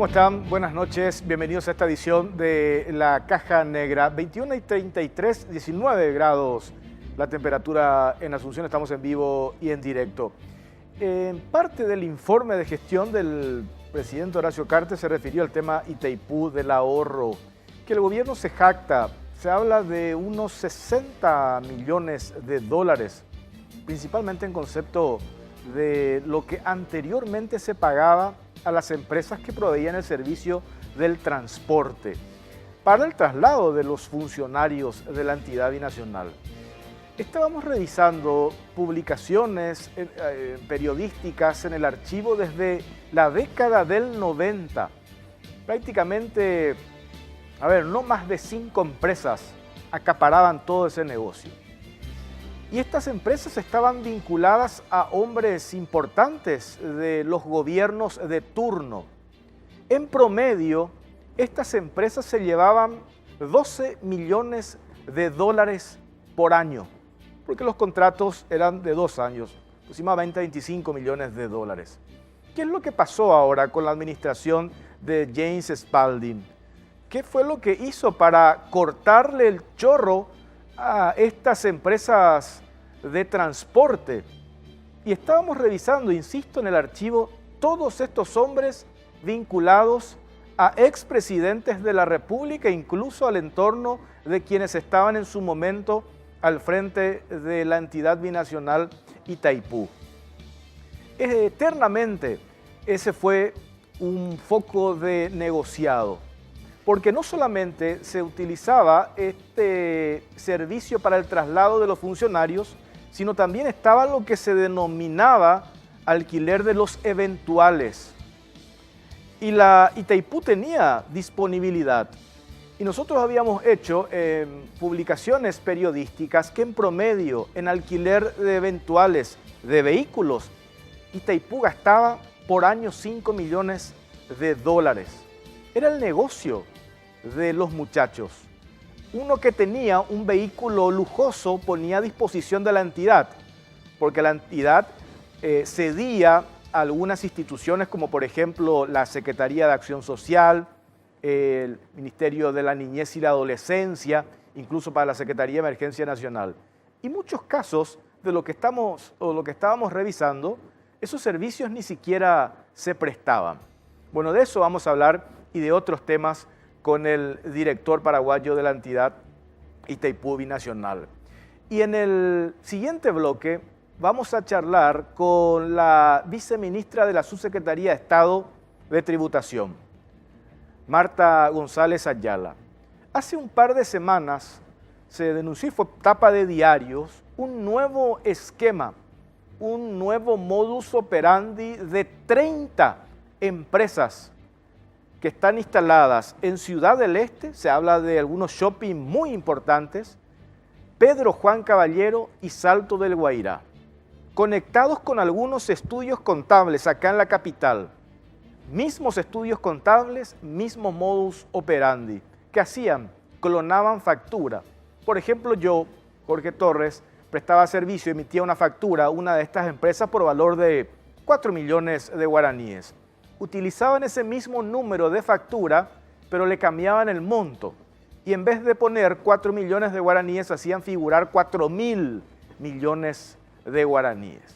¿Cómo están? Buenas noches, bienvenidos a esta edición de La Caja Negra. 21:33, 19 grados la temperatura en Asunción, estamos en vivo y en directo. En parte del informe de gestión del presidente Horacio Cartes se refirió al tema Itaipú del ahorro, que el gobierno se jacta. Se habla de unos 60 millones de dólares, principalmente en concepto de lo que anteriormente se pagaba a las empresas que proveían el servicio del transporte para el traslado de los funcionarios de la entidad binacional. Estábamos revisando publicaciones periodísticas en el archivo desde la década del 90. Prácticamente, no más de 5 empresas acaparaban todo ese negocio. Y estas empresas estaban vinculadas a hombres importantes de los gobiernos de turno. En promedio, estas empresas se llevaban 12 millones de dólares por año, porque los contratos eran de 2 años, aproximadamente 25 millones de dólares. ¿Qué es lo que pasó ahora con la administración de James Spalding? ¿Qué fue lo que hizo para cortarle el chorro a estas empresas de transporte? Y estábamos revisando, insisto, en el archivo, todos estos hombres vinculados a expresidentes de la República, incluso al entorno de quienes estaban en su momento al frente de la entidad binacional Itaipú. Eternamente ese fue un foco de negociado, porque no solamente se utilizaba este servicio para el traslado de los funcionarios, sino también estaba lo que se denominaba alquiler de los eventuales. Y la Itaipú tenía disponibilidad. Y nosotros habíamos hecho publicaciones periodísticas que en promedio, en alquiler de eventuales de vehículos, Itaipú gastaba por año 5 millones de dólares. Era el negocio de los muchachos. Uno que tenía un vehículo lujoso ponía a disposición de la entidad, porque la entidad cedía a algunas instituciones como por ejemplo la Secretaría de Acción Social, el Ministerio de la Niñez y la Adolescencia, incluso para la Secretaría de Emergencia Nacional. Y muchos casos de lo que estábamos revisando, esos servicios ni siquiera se prestaban. Bueno, de eso vamos a hablar y de otros temas con el director paraguayo de la entidad Itaipú Binacional. Y en el siguiente bloque vamos a charlar con la viceministra de la Subsecretaría de Estado de Tributación, Marta González Ayala. Hace un par de semanas se denunció, y fue tapa de diarios, un nuevo esquema, un nuevo modus operandi de 30 empresas que están instaladas en Ciudad del Este, se habla de algunos shopping muy importantes, Pedro Juan Caballero y Salto del Guairá, conectados con algunos estudios contables acá en la capital. Mismos estudios contables, mismo modus operandi. ¿Qué hacían? Clonaban factura. Por ejemplo, yo, Jorge Torres, prestaba servicio, emitía una factura a una de estas empresas por valor de 4 millones de guaraníes. Utilizaban ese mismo número de factura, pero le cambiaban el monto. Y en vez de poner 4 millones de guaraníes, hacían figurar 4.000 millones de guaraníes.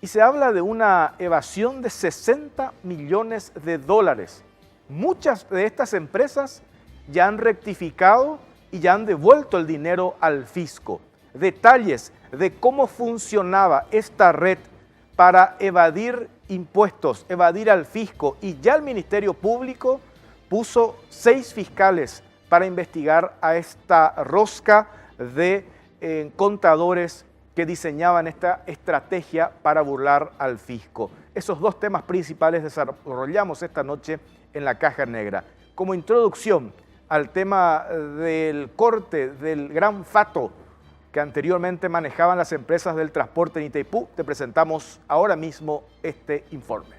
Y se habla de una evasión de 60 millones de dólares. Muchas de estas empresas ya han rectificado y ya han devuelto el dinero al fisco. Detalles de cómo funcionaba esta red para evadir impuestos, evadir al fisco, y ya el Ministerio Público puso 6 fiscales para investigar a esta rosca de contadores que diseñaban esta estrategia para burlar al fisco. Esos 2 temas principales desarrollamos esta noche en La Caja Negra. Como introducción al tema del corte del gran fato que anteriormente manejaban las empresas del transporte en Itaipú, te presentamos ahora mismo este informe.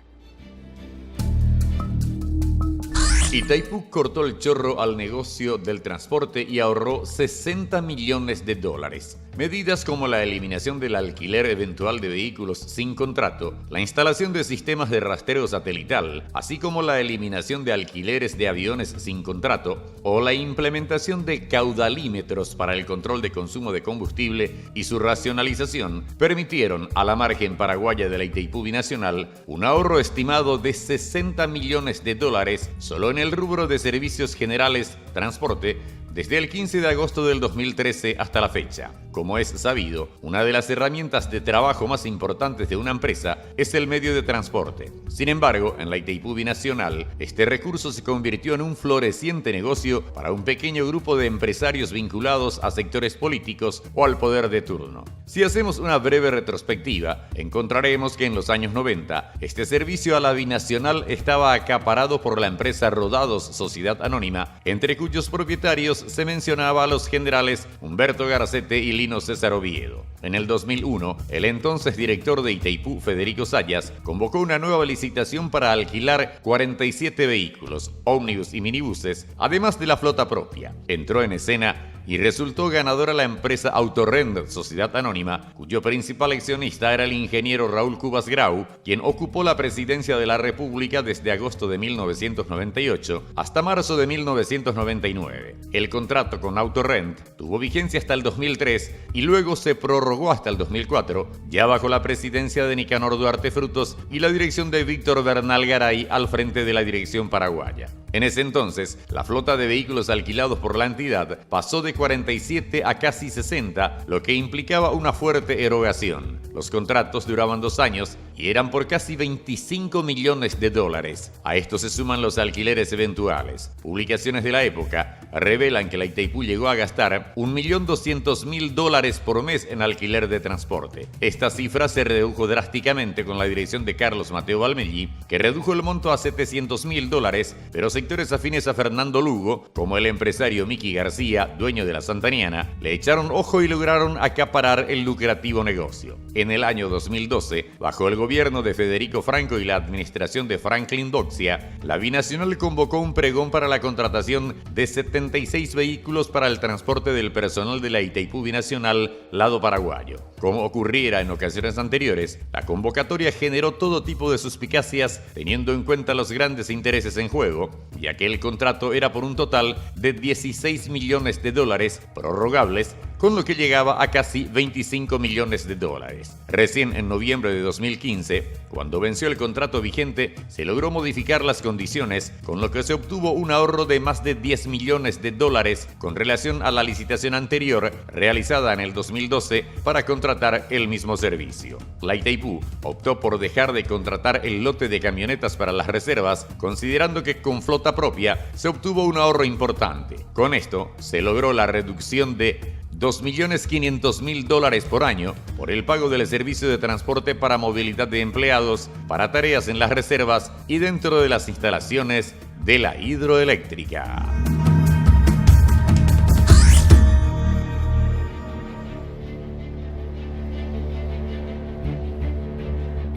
Itaipú cortó el chorro al negocio del transporte y ahorró 60 millones de dólares. Medidas como la eliminación del alquiler eventual de vehículos sin contrato, la instalación de sistemas de rastreo satelital, así como la eliminación de alquileres de aviones sin contrato o la implementación de caudalímetros para el control de consumo de combustible y su racionalización, permitieron a la margen paraguaya de la Itaipú Binacional un ahorro estimado de 60 millones de dólares solo en el rubro de servicios generales, transporte, desde el 15 de agosto del 2013 hasta la fecha. Como es sabido, una de las herramientas de trabajo más importantes de una empresa es el medio de transporte. Sin embargo, en la Itaipú Binacional, este recurso se convirtió en un floreciente negocio para un pequeño grupo de empresarios vinculados a sectores políticos o al poder de turno. Si hacemos una breve retrospectiva, encontraremos que en los años 90, este servicio a la Binacional estaba acaparado por la empresa Rodados Sociedad Anónima, entre cuyos propietarios se mencionaba a los generales Humberto Garcete y Lino César Oviedo. En el 2001, el entonces director de Itaipú, Federico Zayas, convocó una nueva licitación para alquilar 47 vehículos, ómnibus y minibuses, además de la flota propia. Entró en escena y resultó ganadora la empresa Autorrend Sociedad Anónima, cuyo principal accionista era el ingeniero Raúl Cubas Grau, quien ocupó la presidencia de la República desde agosto de 1998 hasta marzo de 1999. El contrato con Autorrend tuvo vigencia hasta el 2003 y luego se prorrogó hasta el 2004, ya bajo la presidencia de Nicanor Duarte Frutos y la dirección de Víctor Bernal Garay al frente de la dirección paraguaya. En ese entonces, la flota de vehículos alquilados por la entidad pasó de 47 a casi 60, lo que implicaba una fuerte erogación. Los contratos duraban 2 años y eran por casi 25 millones de dólares. A esto se suman los alquileres eventuales. Publicaciones de la época revelan que la Itaipú llegó a gastar $1.200.000 por mes en alquiler de transporte. Esta cifra se redujo drásticamente con la dirección de Carlos Mateo Valmellí, que redujo el monto a $700.000, pero sectores afines a Fernando Lugo, como el empresario Miki García, dueño de la Santaniana, le echaron ojo y lograron acaparar el lucrativo negocio. En el año 2012, bajo el gobierno de Federico Franco y la administración de Franklin Doxia, la Binacional convocó un pregón para la contratación de 76 vehículos para el transporte del personal de la Itaipú Binacional, lado paraguayo. Como ocurriera en ocasiones anteriores, la convocatoria generó todo tipo de suspicacias teniendo en cuenta los grandes intereses en juego, ya que el contrato era por un total de 16 millones de dólares prorrogables, con lo que llegaba a casi 25 millones de dólares. Recién en noviembre de 2015, cuando venció el contrato vigente, se logró modificar las condiciones, con lo que se obtuvo un ahorro de más de 10 millones de dólares con relación a la licitación anterior realizada en el 2012 para contratar el mismo servicio. La Itaipú optó por dejar de contratar el lote de camionetas para las reservas, considerando que con flota propia se obtuvo un ahorro importante. Con esto se logró la reducción de $2.500.000 por año por el pago del servicio de transporte para movilidad de empleados, para tareas en las reservas y dentro de las instalaciones de la hidroeléctrica.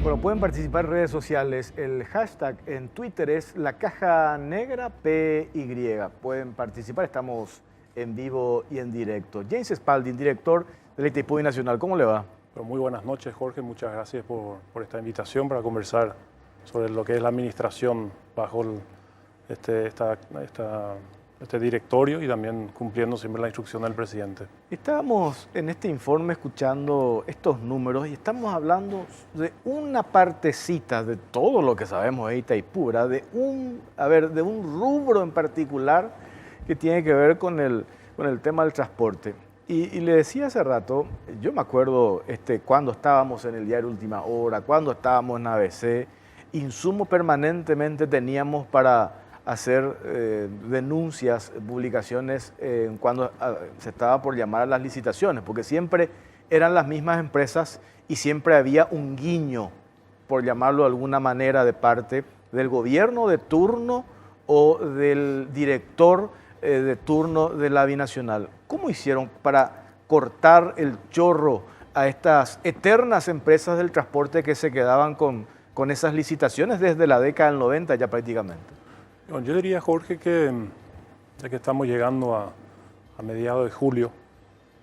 Bueno, pueden participar en redes sociales. El hashtag en Twitter es La Caja Negra PY. Pueden participar, estamos en vivo y en directo. James Spalding, director de la Itaipú Binacional, ¿cómo le va? Muy buenas noches, Jorge. Muchas gracias por esta invitación para conversar sobre lo que es la administración bajo este directorio y también cumpliendo siempre la instrucción del presidente. Estábamos en este informe escuchando estos números y estamos hablando de una partecita de todo lo que sabemos de Itaipú, ¿verdad? De un rubro en particular que tiene que ver con el tema del transporte. Y le decía hace rato, yo me acuerdo cuando estábamos en el diario Última Hora, cuando estábamos en ABC, insumo permanentemente teníamos para hacer denuncias, publicaciones cuando se estaba por llamar a las licitaciones, porque siempre eran las mismas empresas y siempre había un guiño, por llamarlo de alguna manera, de parte del gobierno de turno o del director de turno de la Binacional. ¿Cómo hicieron para cortar el chorro a estas eternas empresas del transporte que se quedaban con esas licitaciones desde la década del 90 ya prácticamente? Bueno, yo diría, Jorge, que ya que estamos llegando a mediados de julio,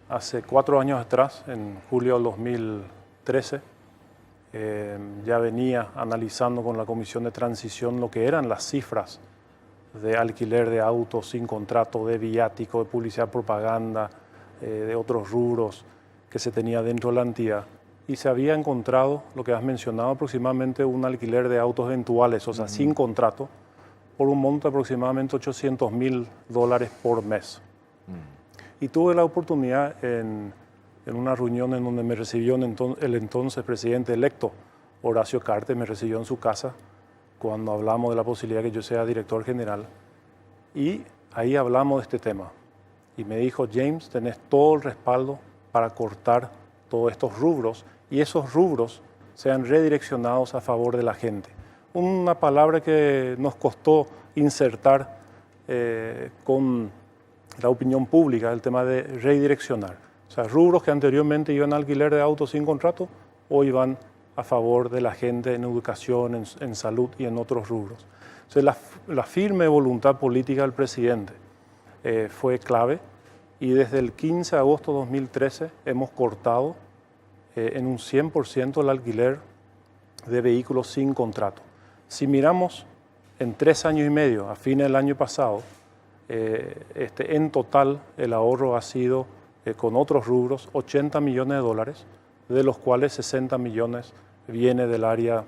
hace 4 años atrás, en julio del 2013, ya venía analizando con la Comisión de Transición lo que eran las cifras de alquiler de autos sin contrato, de viático, de publicidad, propaganda, de otros rubros que se tenía dentro de la entidad. Y se había encontrado, lo que has mencionado, aproximadamente un alquiler de autos eventuales, o sea, sin contrato, por un monto de aproximadamente $800.000 por mes. Y tuve la oportunidad en una reunión en donde me recibió el entonces presidente electo, Horacio Cartes, me recibió en su casa cuando hablamos de la posibilidad de que yo sea director general. Y ahí hablamos de este tema. Y me dijo, James, tenés todo el respaldo para cortar todos estos rubros y esos rubros sean redireccionados a favor de la gente. Una palabra que nos costó insertar con la opinión pública, el tema de redireccionar. O sea, rubros que anteriormente iban a alquiler de autos sin contrato, hoy van a favor de la gente en educación, en salud y en otros rubros. Entonces, la firme voluntad política del presidente fue clave y desde el 15 de agosto de 2013 hemos cortado en un 100% el alquiler de vehículos sin contrato. Si miramos en 3 años y medio, a fines del año pasado, en total el ahorro ha sido, con otros rubros, $80 millones, de los cuales 60 millones viene del área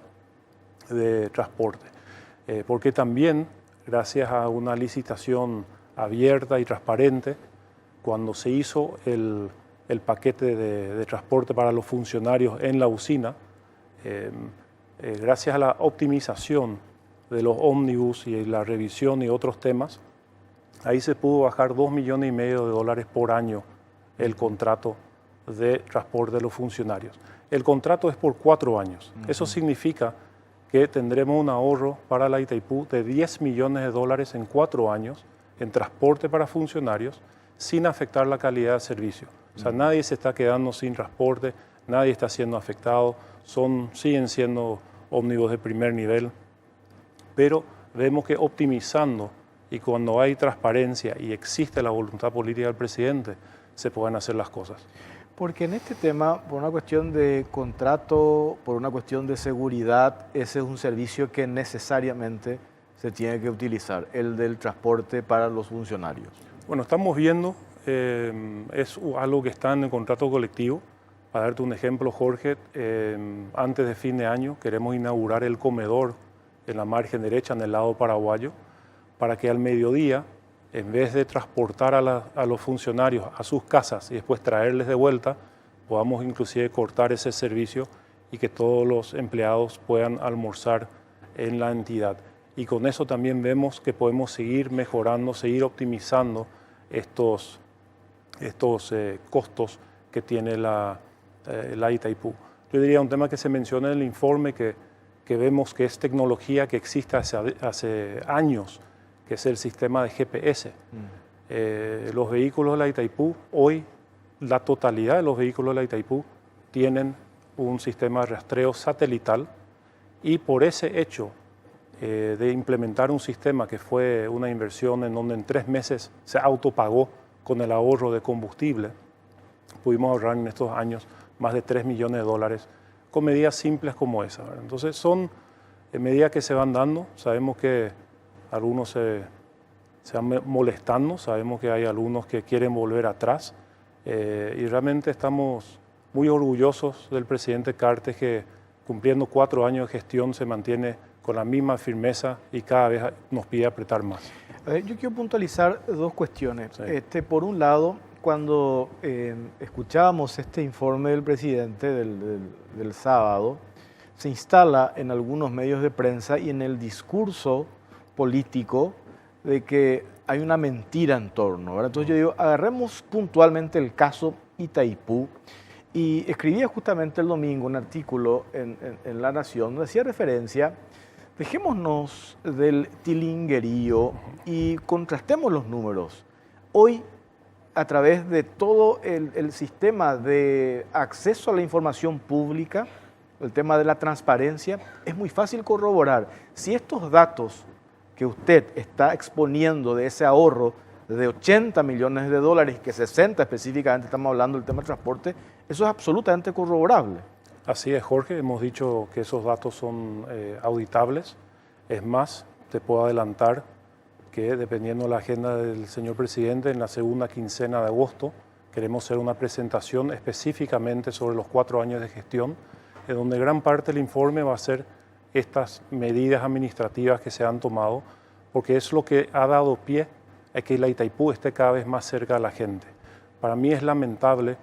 de transporte. Porque también, gracias a una licitación abierta y transparente, cuando se hizo el paquete de transporte para los funcionarios en la usina, gracias a la optimización de los ómnibus y la revisión y otros temas, ahí se pudo bajar $2,5 millones por año el contrato de transporte de los funcionarios. El contrato es por 4 años. Eso significa que tendremos un ahorro para la Itaipú de $10 millones en 4 años en transporte para funcionarios sin afectar la calidad de servicio. O sea, nadie se está quedando sin transporte, nadie está siendo afectado, siguen siendo ómnibus de primer nivel, pero vemos que optimizando y cuando hay transparencia y existe la voluntad política del presidente, se pueden hacer las cosas. Porque en este tema, por una cuestión de contrato, por una cuestión de seguridad, ese es un servicio que necesariamente se tiene que utilizar, el del transporte para los funcionarios. Bueno, estamos viendo, es algo que está en el contrato colectivo. Para darte un ejemplo, Jorge, antes de fin de año queremos inaugurar el comedor en la margen derecha, en el lado paraguayo, para que al mediodía, en vez de transportar a los funcionarios a sus casas y después traerles de vuelta, podamos inclusive cortar ese servicio y que todos los empleados puedan almorzar en la entidad. Y con eso también vemos que podemos seguir mejorando, seguir optimizando estos costos que tiene la Itaipú. Yo diría un tema que se menciona en el informe que vemos que es tecnología que existe hace años, que es el sistema de GPS. Los vehículos de la Itaipú, hoy la totalidad de los vehículos de la Itaipú tienen un sistema de rastreo satelital y por ese hecho de implementar un sistema que fue una inversión en donde en 3 meses se autopagó con el ahorro de combustible, pudimos ahorrar en estos años más de $3 millones con medidas simples como esa, ¿verdad? Entonces son medidas que se van dando, sabemos que algunos se van molestando, sabemos que hay algunos que quieren volver atrás y realmente estamos muy orgullosos del presidente Cartes que cumpliendo 4 años de gestión se mantiene con la misma firmeza y cada vez nos pide apretar más. A ver, yo quiero puntualizar 2 cuestiones. Sí. Por un lado, cuando escuchábamos este informe del presidente del sábado, se instala en algunos medios de prensa y en el discurso político de que hay una mentira en torno, ¿verdad? Entonces yo digo, agarremos puntualmente el caso Itaipú y escribía justamente el domingo un artículo en La Nación donde hacía referencia, dejémonos del tilinguerío y contrastemos los números. Hoy, a través de todo el sistema de acceso a la información pública, el tema de la transparencia, es muy fácil corroborar si estos datos que usted está exponiendo de ese ahorro de 80 millones de dólares, que 60 específicamente estamos hablando del tema del transporte, eso es absolutamente corroborable. Así es, Jorge, hemos dicho que esos datos son auditables. Es más, te puedo adelantar que dependiendo de la agenda del señor presidente, en la segunda quincena de agosto queremos hacer una presentación específicamente sobre los 4 años de gestión, en donde gran parte del informe va a ser estas medidas administrativas que se han tomado, porque es lo que ha dado pie a que la Itaipú esté cada vez más cerca de la gente. Para mí es lamentable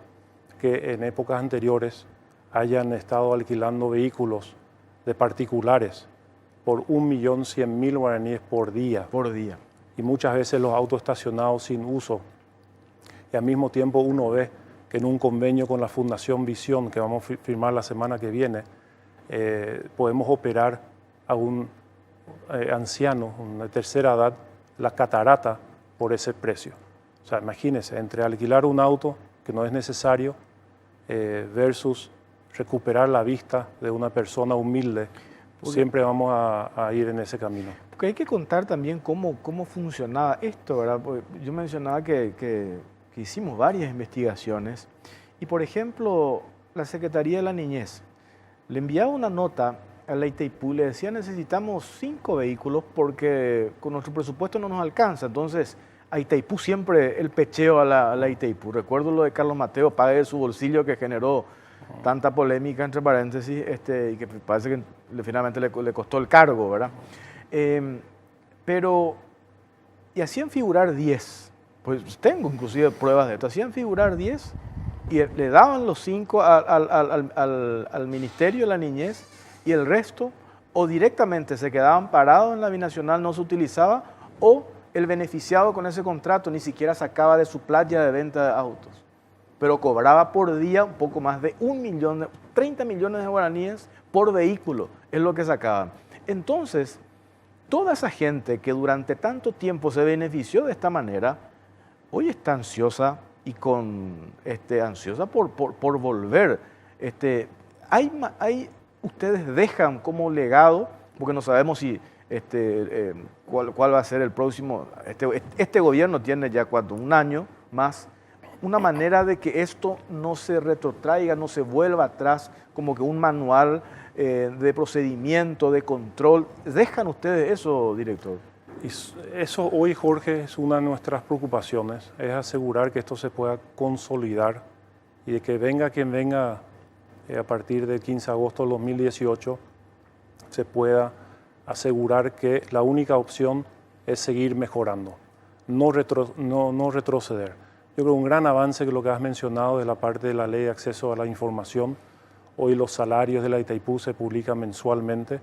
que en épocas anteriores hayan estado alquilando vehículos de particulares por 1.100.000 guaraníes por día. Y muchas veces los autos estacionados sin uso. Y al mismo tiempo uno ve que en un convenio con la Fundación Visión, que vamos a firmar la semana que viene, podemos operar a un anciano, una tercera edad, la catarata por ese precio. O sea, imagínense, entre alquilar un auto que no es necesario versus recuperar la vista de una persona humilde, siempre vamos a ir en ese camino. Porque hay que contar también cómo funcionaba esto, ¿verdad? Porque yo mencionaba que hicimos varias investigaciones y, por ejemplo, la Secretaría de la Niñez le enviaba una nota a la Itaipú, le decía necesitamos 5 vehículos porque con nuestro presupuesto no nos alcanza. Entonces, a Itaipú siempre el pecheo a la Itaipú. Recuerdo lo de Carlos Mateo, pague de su bolsillo, que generó tanta polémica, entre paréntesis, y que parece que finalmente le costó el cargo, ¿verdad? Y hacían figurar 10, pues tengo inclusive pruebas de esto, hacían figurar 10 y le daban los 5 al Ministerio de la Niñez y el resto o directamente se quedaban parados en la binacional, no se utilizaba, o el beneficiado con ese contrato ni siquiera sacaba de su playa de venta de autos, pero cobraba por día un poco más de 30 millones de guaraníes por vehículo, es lo que sacaban. Entonces, toda esa gente que durante tanto tiempo se benefició de esta manera, hoy está ansiosa y ansiosa por volver. Ustedes dejan como legado, porque no sabemos si cuál va a ser el próximo. Este gobierno tiene ya un año más, una manera de que esto no se retrotraiga, no se vuelva atrás, como que un manual de procedimiento, de control. ¿Dejan ustedes eso, director? Y eso hoy, Jorge, es una de nuestras preocupaciones, es asegurar que esto se pueda consolidar y de que venga quien venga a partir del 15 de agosto de 2018, se pueda asegurar que la única opción es seguir mejorando, no retroceder. Yo creo que un gran avance que lo que has mencionado de la parte de la Ley de Acceso a la Información. Hoy los salarios de la Itaipú se publican mensualmente,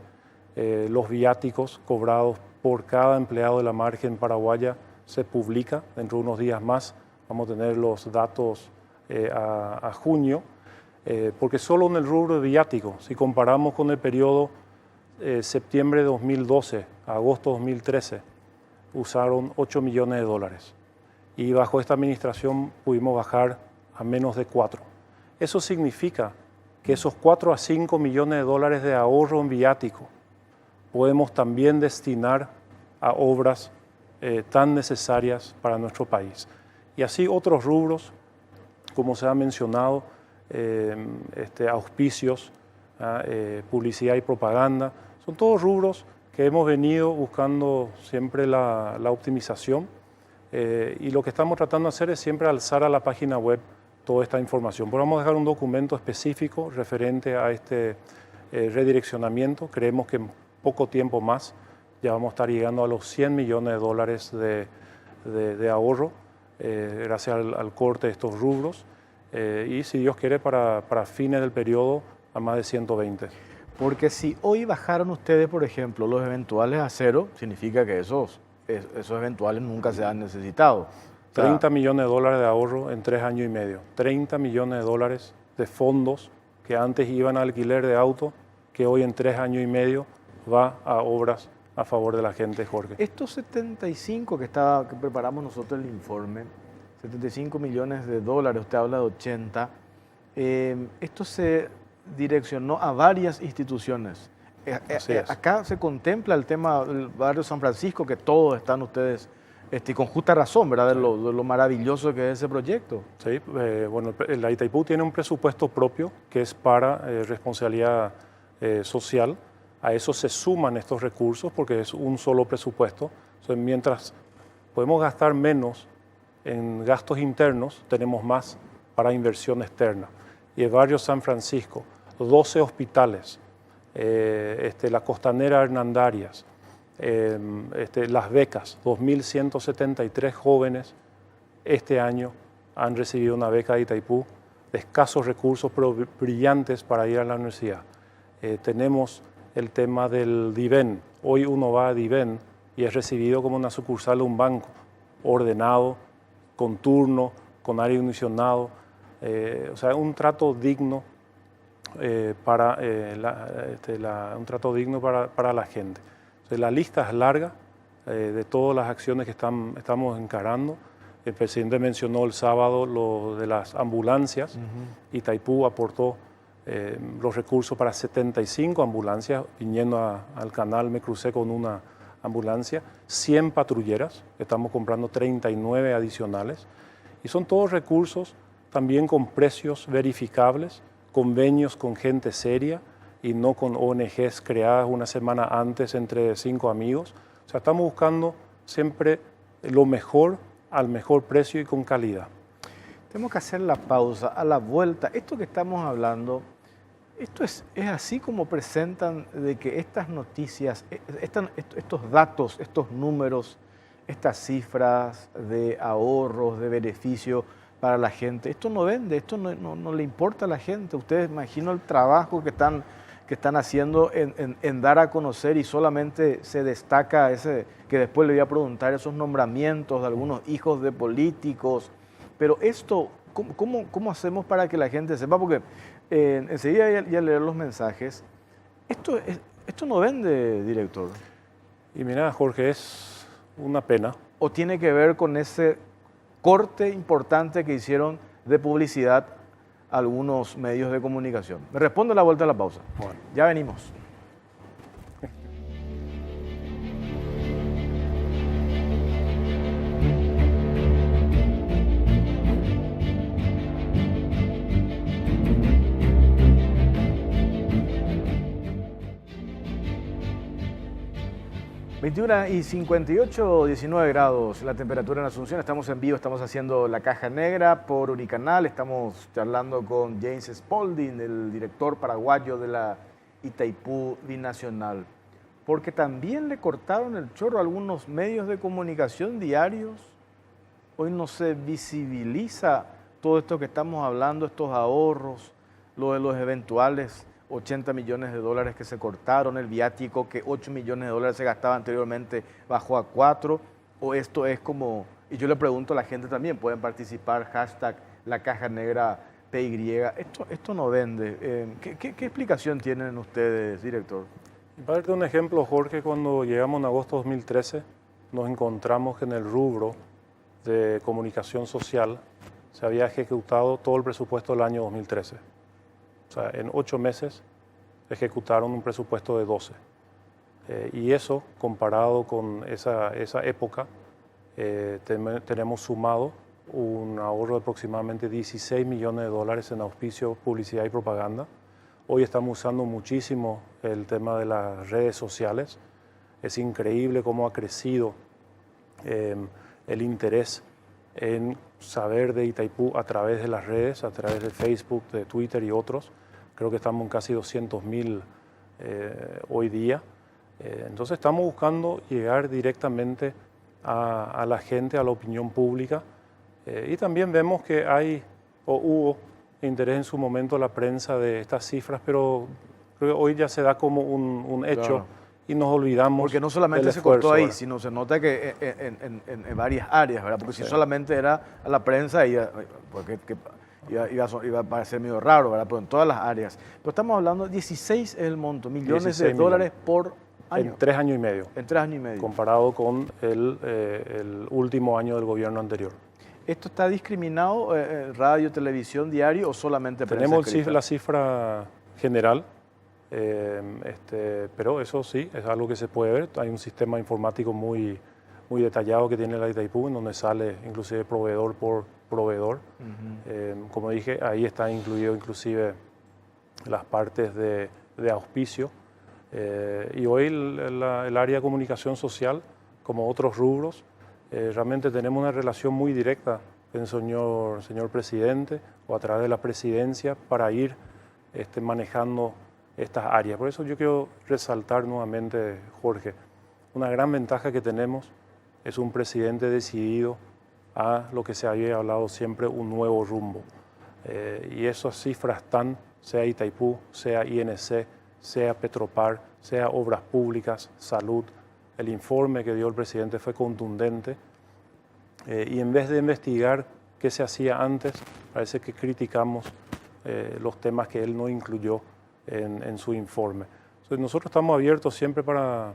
los viáticos cobrados por cada empleado de la margen paraguaya se publica. Dentro de unos días más vamos a tener los datos a junio, porque solo en el rubro de viático, si comparamos con el periodo septiembre de 2012 a agosto de 2013, usaron 8 millones de dólares. Y bajo esta administración pudimos bajar a menos de 4. Eso significa que esos 4 a 5 millones de dólares de ahorro en viático podemos también destinar a obras tan necesarias para nuestro país. Y así otros rubros, como se ha mencionado, auspicios, publicidad y propaganda, son todos rubros que hemos venido buscando siempre la optimización, y lo que estamos tratando de hacer es siempre alzar a la página web toda esta información. Pero vamos a dejar un documento específico referente a este redireccionamiento. Creemos que en poco tiempo más ya vamos a estar llegando a los 100 millones de dólares de ahorro gracias al corte de estos rubros, y si Dios quiere para fines del periodo a más de 120. Porque si hoy bajaron ustedes, por ejemplo, los eventuales a cero, significa que esos eventuales nunca se han necesitado. 30 millones de dólares de ahorro en 3 años y medio. 30 millones de dólares de fondos que antes iban a alquiler de auto, que hoy en 3 años y medio va a obras a favor de la gente, Jorge. Estos 75 que preparamos nosotros el informe, 75 millones de dólares, usted habla de 80, esto se direccionó a varias instituciones. Así es. Acá se contempla el tema del barrio San Francisco, que todos están ustedes, con justa razón, ¿verdad? De lo maravilloso que es ese proyecto. Sí, bueno, la Itaipú tiene un presupuesto propio que es para responsabilidad social. A eso se suman estos recursos porque es un solo presupuesto. Entonces, mientras podemos gastar menos en gastos internos, tenemos más para inversión externa. Y el barrio San Francisco, 12 hospitales, la Costanera Hernandarias, las becas, 2.173 jóvenes este año han recibido una beca de Itaipú, de escasos recursos pero brillantes para ir a la universidad. Tenemos el tema del DIVEN. Hoy uno va a DIVEN y es recibido como una sucursal de un banco, ordenado, con turno, con aire acondicionado, o sea, un trato digno para la gente. Entonces, la lista es larga de todas las acciones que estamos encarando. El presidente mencionó el sábado lo de las ambulancias. Itaipú aportó los recursos para 75 ambulancias. Viniendo al canal me crucé con una ambulancia, 100 patrulleras, estamos comprando 39 adicionales. Y son todos recursos también con precios verificables, convenios con gente seria y no con ONGs creadas una semana antes entre 5 amigos. O sea, estamos buscando siempre lo mejor al mejor precio y con calidad. Tenemos que hacer la pausa. A la vuelta, esto que estamos hablando, esto es así como presentan de que estas noticias, estos datos, estos números, estas cifras de ahorros, de beneficio para la gente, esto no vende, esto no le importa a la gente. Ustedes imagino el trabajo que están haciendo en dar a conocer, y solamente se destaca ese, que después le voy a preguntar, esos nombramientos de algunos hijos de políticos. Pero esto, ¿cómo hacemos para que la gente sepa? Porque enseguida ya leer los mensajes. Esto no vende, director. Y mira, Jorge, es una pena. ¿O tiene que ver con ese corte importante que hicieron de publicidad algunos medios de comunicación? Me responde a la vuelta a la pausa. Bueno. Ya venimos. Y 58, 19 grados la temperatura en Asunción. Estamos en vivo, estamos haciendo La Caja Negra por Unicanal. Estamos charlando con James Spalding, el director paraguayo de la Itaipú Binacional. Porque también le cortaron el chorro a algunos medios de comunicación diarios. Hoy no se visibiliza todo esto que estamos hablando, estos ahorros, lo de los eventuales 80 millones de dólares que se cortaron, el viático que 8 millones de dólares se gastaba anteriormente bajó a 4, o esto es como, y yo le pregunto a la gente también, pueden participar, hashtag La Caja Negra PY, esto no vende. ¿Qué explicación tienen ustedes, director? Para darte un ejemplo, Jorge, cuando llegamos en agosto de 2013, nos encontramos que en el rubro de comunicación social se había ejecutado todo el presupuesto del año 2013. O sea, en 8 meses ejecutaron un presupuesto de 12. Y eso, comparado con esa época, tenemos sumado un ahorro de aproximadamente 16 millones de dólares en auspicio, publicidad y propaganda. Hoy estamos usando muchísimo el tema de las redes sociales. Es increíble cómo ha crecido el interés en saber de Itaipú a través de las redes, a través de Facebook, de Twitter y otros. Creo que estamos en casi 200.000 hoy día. Entonces estamos buscando llegar directamente a la gente, a la opinión pública. Y también vemos que hubo interés en su momento la prensa de estas cifras, pero creo que hoy ya se da como un hecho. Claro. Y nos olvidamos. Porque no solamente se cortó ahí, sino se nota que en varias áreas, ¿verdad? Porque si solamente era a la prensa, iba a parecer medio raro, ¿verdad? Pero en todas las áreas. Pero estamos hablando, 16 es el monto, millones de dólares por año. En 3 años y medio. En 3 años y medio. Comparado con el último año del gobierno anterior. ¿Esto está discriminado, radio, televisión, diario, o solamente prensa escrita? Tenemos la cifra general. Pero eso sí, es algo que se puede ver. Hay un sistema informático muy detallado que tiene la Itaipú, en donde sale inclusive proveedor por proveedor. Como dije, ahí está incluido inclusive las partes de auspicio. Y hoy el área de comunicación social, como otros rubros, realmente tenemos una relación muy directa con el señor presidente o a través de la presidencia para ir manejando estas áreas. Por eso yo quiero resaltar nuevamente, Jorge, una gran ventaja que tenemos es un presidente decidido a lo que se había hablado siempre, un nuevo rumbo. Y esas cifras están, sea Itaipú, sea INC, sea Petropar, sea Obras Públicas, Salud. El informe que dio el presidente fue contundente. Y en vez de investigar qué se hacía antes, parece que criticamos los temas que él no incluyó en su informe. Entonces, nosotros estamos abiertos siempre para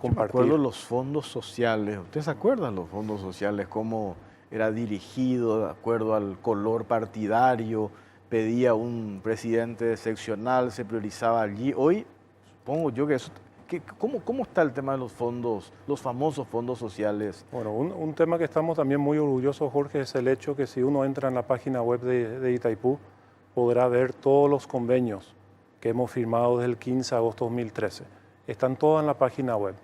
compartir. Me acuerdo los fondos sociales. ¿Ustedes se acuerdan los fondos sociales? Cómo era dirigido de acuerdo al color partidario, pedía un presidente seccional, se priorizaba allí. Hoy, supongo yo que eso... ¿Cómo está el tema de los fondos, los famosos fondos sociales? Bueno, un tema que estamos también muy orgullosos, Jorge, es el hecho que si uno entra en la página web de Itaipú, podrá ver todos los convenios que hemos firmado desde el 15 de agosto de 2013. Están todos en la página web.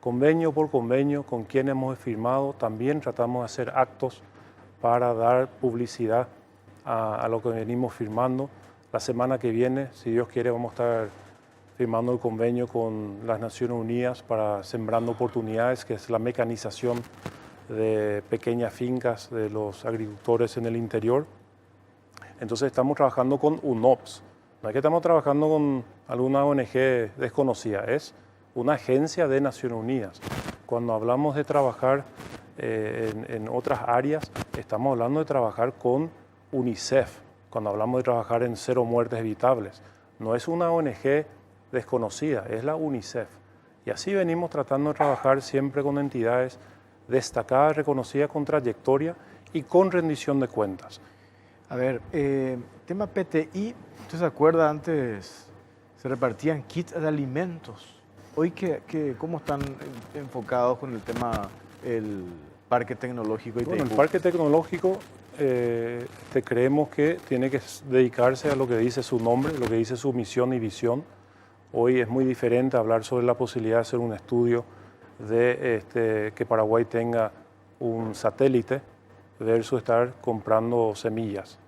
Convenio por convenio, con quién hemos firmado. También tratamos de hacer actos para dar publicidad a lo que venimos firmando. La semana que viene, si Dios quiere, vamos a estar firmando el convenio con las Naciones Unidas para Sembrando Oportunidades, que es la mecanización de pequeñas fincas de los agricultores en el interior. Entonces estamos trabajando con UNOPS. No es que estamos trabajando con alguna ONG desconocida, es una agencia de Naciones Unidas. Cuando hablamos de trabajar en otras áreas, estamos hablando de trabajar con UNICEF. Cuando hablamos de trabajar en cero muertes evitables, no es una ONG desconocida, es la UNICEF. Y así venimos tratando de trabajar siempre con entidades destacadas, reconocidas con trayectoria y con rendición de cuentas. A ver, tema PTI, ¿usted se acuerda antes se repartían kits de alimentos? Hoy, ¿cómo están enfocados con el tema el Parque Tecnológico Itaipú? Bueno, el Parque Tecnológico creemos que tiene que dedicarse a lo que dice su nombre, lo que dice su misión y visión. Hoy es muy diferente hablar sobre la posibilidad de hacer un estudio de que Paraguay tenga un satélite versus estar comprando semillas.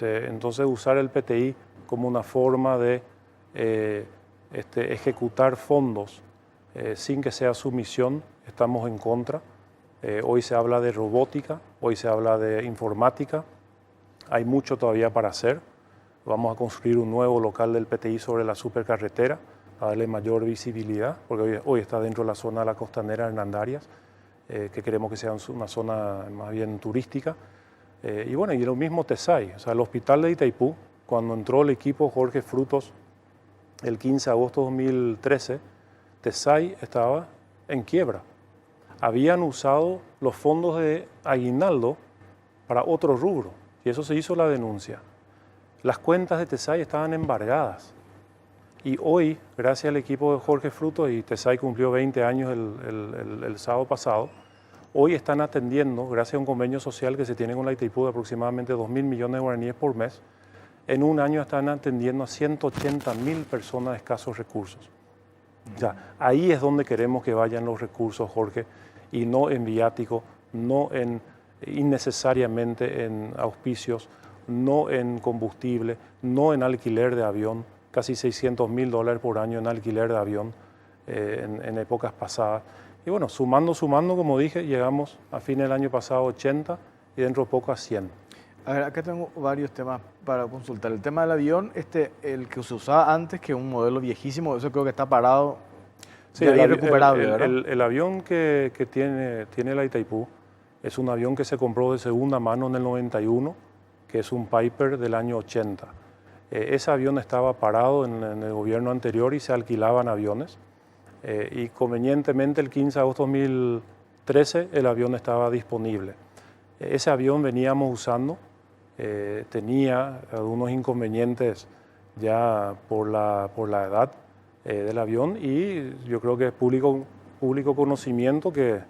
Entonces usar el PTI como una forma de ejecutar fondos sin que sea su misión, estamos en contra. Hoy se habla de robótica, hoy se habla de informática, hay mucho todavía para hacer. Vamos a construir un nuevo local del PTI sobre la supercarretera a darle mayor visibilidad, porque hoy está dentro de la zona de la costanera de Hernandarias, que queremos que sea una zona más bien turística. Y bueno, y lo mismo TESAI, o sea, el hospital de Itaipú, cuando entró el equipo Jorge Frutos el 15 de agosto de 2013, TESAI estaba en quiebra. Habían usado los fondos de aguinaldo para otro rubro, y eso se hizo la denuncia. Las cuentas de TESAI estaban embargadas. Y hoy, gracias al equipo de Jorge Frutos, y TESAI cumplió 20 años el sábado pasado, hoy están atendiendo, gracias a un convenio social que se tiene con la Itaipú de aproximadamente 2.000 millones de guaraníes por mes, en un año están atendiendo a 180.000 personas de escasos recursos. Ya, ahí es donde queremos que vayan los recursos, Jorge, y no en viático, no innecesariamente en auspicios, no en combustible, no en alquiler de avión, casi $600.000 por año en alquiler de avión en épocas pasadas. Y bueno, sumando, como dije, llegamos a fin del año pasado a 80 y dentro de poco a 100. A ver, acá tengo varios temas para consultar. El tema del avión, el que se usaba antes, que es un modelo viejísimo, eso creo que está parado, sí, irrecuperable, ¿verdad? El avión que tiene la Itaipú es un avión que se compró de segunda mano en el 91, que es un Piper del año 80. Ese avión estaba parado en el gobierno anterior y se alquilaban aviones. Y convenientemente el 15 de agosto de 2013 el avión estaba disponible. Ese avión veníamos usando, tenía algunos inconvenientes ya por la edad del avión, y yo creo que es público conocimiento que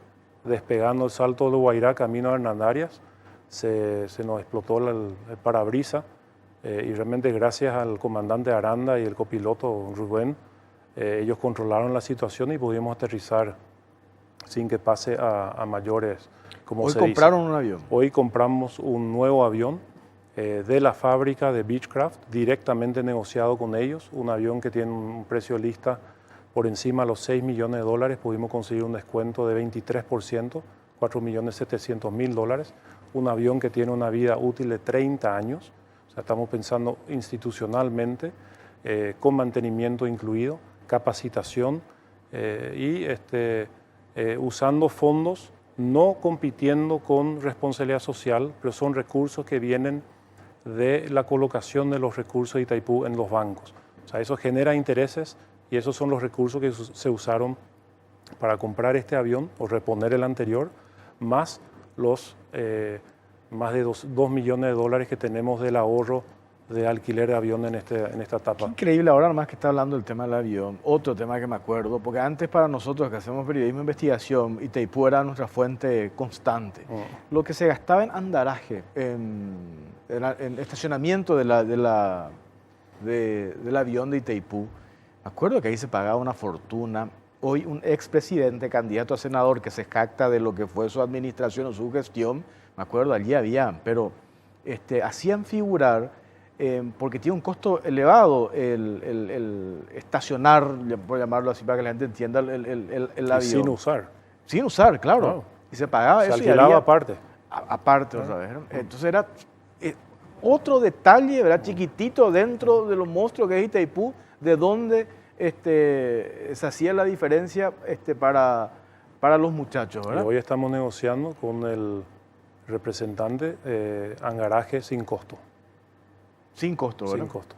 despegando el Salto de Guairá camino a Hernandarias se nos explotó el parabrisas, y realmente gracias al comandante Aranda y el copiloto Rubén, ellos controlaron la situación y pudimos aterrizar sin que pase a mayores, como Hoy se dice. compraron un avión. Hoy compramos un nuevo avión de la fábrica de Beechcraft, directamente negociado con ellos, un avión que tiene un precio de lista por encima de los $6 millones. Pudimos conseguir un descuento de 23%, $4.700.000, un avión que tiene una vida útil de 30 años, o sea, estamos pensando institucionalmente, con mantenimiento incluido, capacitación y usando fondos, no compitiendo con responsabilidad social, pero son recursos que vienen de la colocación de los recursos de Itaipú en los bancos. O sea, eso genera intereses y esos son los recursos que se usaron para comprar este avión o reponer el anterior, más los más de $2 millones que tenemos del ahorro de alquiler de avión en esta etapa. Increíble ahora nomás que está hablando del tema del avión. Otro tema que me acuerdo, porque antes para nosotros que hacemos periodismo de investigación, Itaipú era nuestra fuente constante. Lo que se gastaba en andaraje, en estacionamiento del avión de Itaipú, me acuerdo que ahí se pagaba una fortuna. Hoy un expresidente, candidato a senador, que se jacta de lo que fue su administración o su gestión, me acuerdo, allí había, pero hacían figurar, porque tiene un costo elevado el estacionar, por llamarlo así para que la gente entienda, el avión. Sin usar. Sin usar, claro. Claro. Y se pagaba Se eso. alquilaba aparte. Aparte, otra vez. Entonces era otro detalle, ¿verdad? Chiquitito dentro de los monstruos que es Itaipú, de donde se hacía la diferencia para los muchachos, ¿verdad? Y hoy estamos negociando con el representante angaraje sin costo. Sin costo, ¿verdad? Sin costo.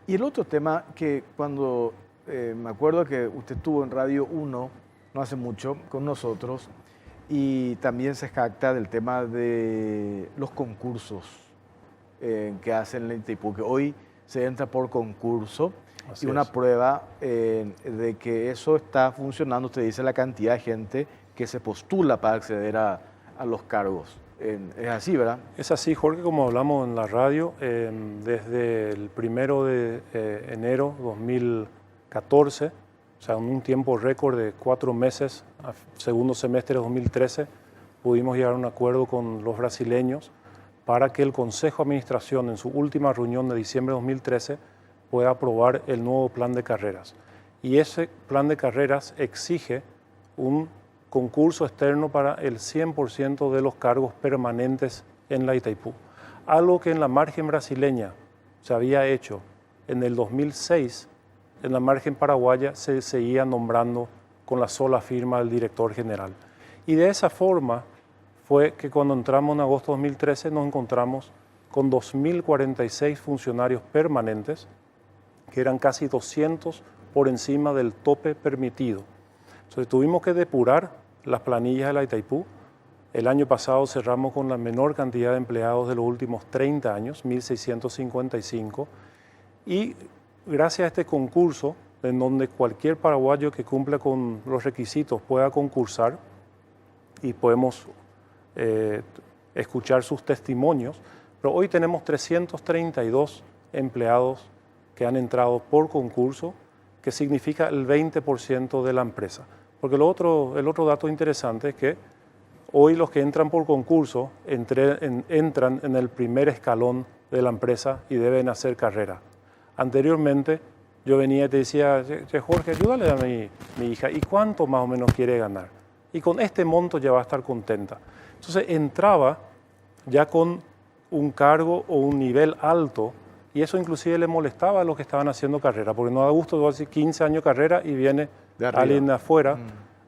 Y el otro tema que cuando me acuerdo que usted estuvo en Radio 1 no hace mucho con nosotros y también se jacta del tema de los concursos que hacen en Itaipú, que hoy se entra por concurso. Así y una es. prueba de que eso está funcionando, usted dice la cantidad de gente que se postula para acceder a los cargos. Es así, ¿verdad? Es así, Jorge, como hablamos en la radio, desde el 1 de enero 2014, o sea, en un tiempo récord de 4 meses, a segundo semestre de 2013, pudimos llegar a un acuerdo con los brasileños para que el Consejo de Administración, en su última reunión de diciembre de 2013, pueda aprobar el nuevo plan de carreras. Y ese plan de carreras exige un concurso externo para el 100% de los cargos permanentes en la Itaipú. Algo que en la margen brasileña se había hecho en el 2006, en la margen paraguaya se seguía nombrando con la sola firma del director general. Y de esa forma fue que cuando entramos en agosto de 2013 nos encontramos con 2.046 funcionarios permanentes, que eran casi 200 por encima del tope permitido. Entonces tuvimos que depurar las planillas de la Itaipú. El año pasado cerramos con la menor cantidad de empleados de los últimos 30 años, 1.655, y gracias a este concurso, en donde cualquier paraguayo que cumpla con los requisitos pueda concursar y podemos escuchar sus testimonios, pero hoy tenemos 332 empleados que han entrado por concurso, que significa el 20% de la empresa. Porque el otro dato interesante es que hoy los que entran por concurso entran en el primer escalón de la empresa y deben hacer carrera. Anteriormente yo venía y te decía, Jorge, ayúdale a mi hija, ¿y cuánto más o menos quiere ganar? Y con este monto ya va a estar contenta. Entonces entraba ya con un cargo o un nivel alto, y eso inclusive le molestaba a los que estaban haciendo carrera, porque no da gusto decir 15 años de carrera y viene alguien de afuera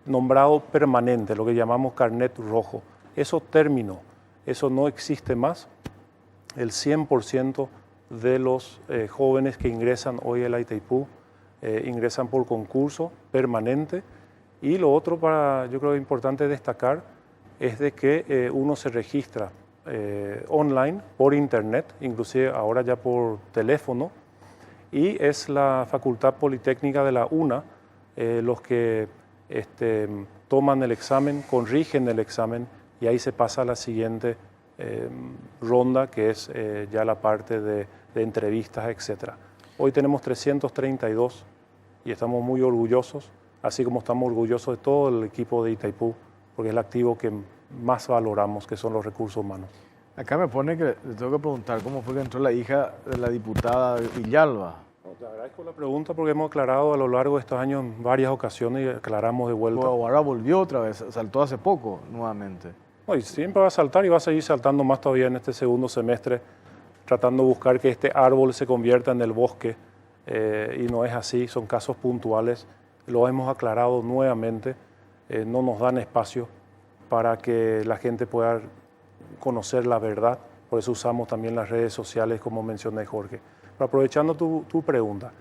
nombrado permanente, lo que llamamos carnet rojo. Eso terminó, eso no existe más. El 100% de los jóvenes que ingresan hoy a la Itaipú ingresan por concurso permanente. Y lo otro, yo creo importante destacar, es de que uno se registra online, por internet, inclusive ahora ya por teléfono, y es la Facultad Politécnica de la UNA los que toman el examen, corrigen el examen y ahí se pasa a la siguiente ronda, que es ya la parte de entrevistas, etc. Hoy tenemos 332 y estamos muy orgullosos, así como estamos orgullosos de todo el equipo de Itaipú, porque es el activo que más valoramos, que son los recursos humanos. Acá me pone que le tengo que preguntar cómo fue que entró la hija de la diputada Villalba. Te agradezco la pregunta porque hemos aclarado a lo largo de estos años en varias ocasiones y aclaramos de vuelta. Ahora volvió otra vez, saltó hace poco nuevamente. No, y siempre va a saltar y va a seguir saltando más todavía en este segundo semestre, tratando de buscar que este árbol se convierta en el bosque y no es así, son casos puntuales, lo hemos aclarado nuevamente, no nos dan espacio para que la gente pueda conocer la verdad, por eso usamos también las redes sociales como mencioné Jorge. Pero aprovechando tu pregunta,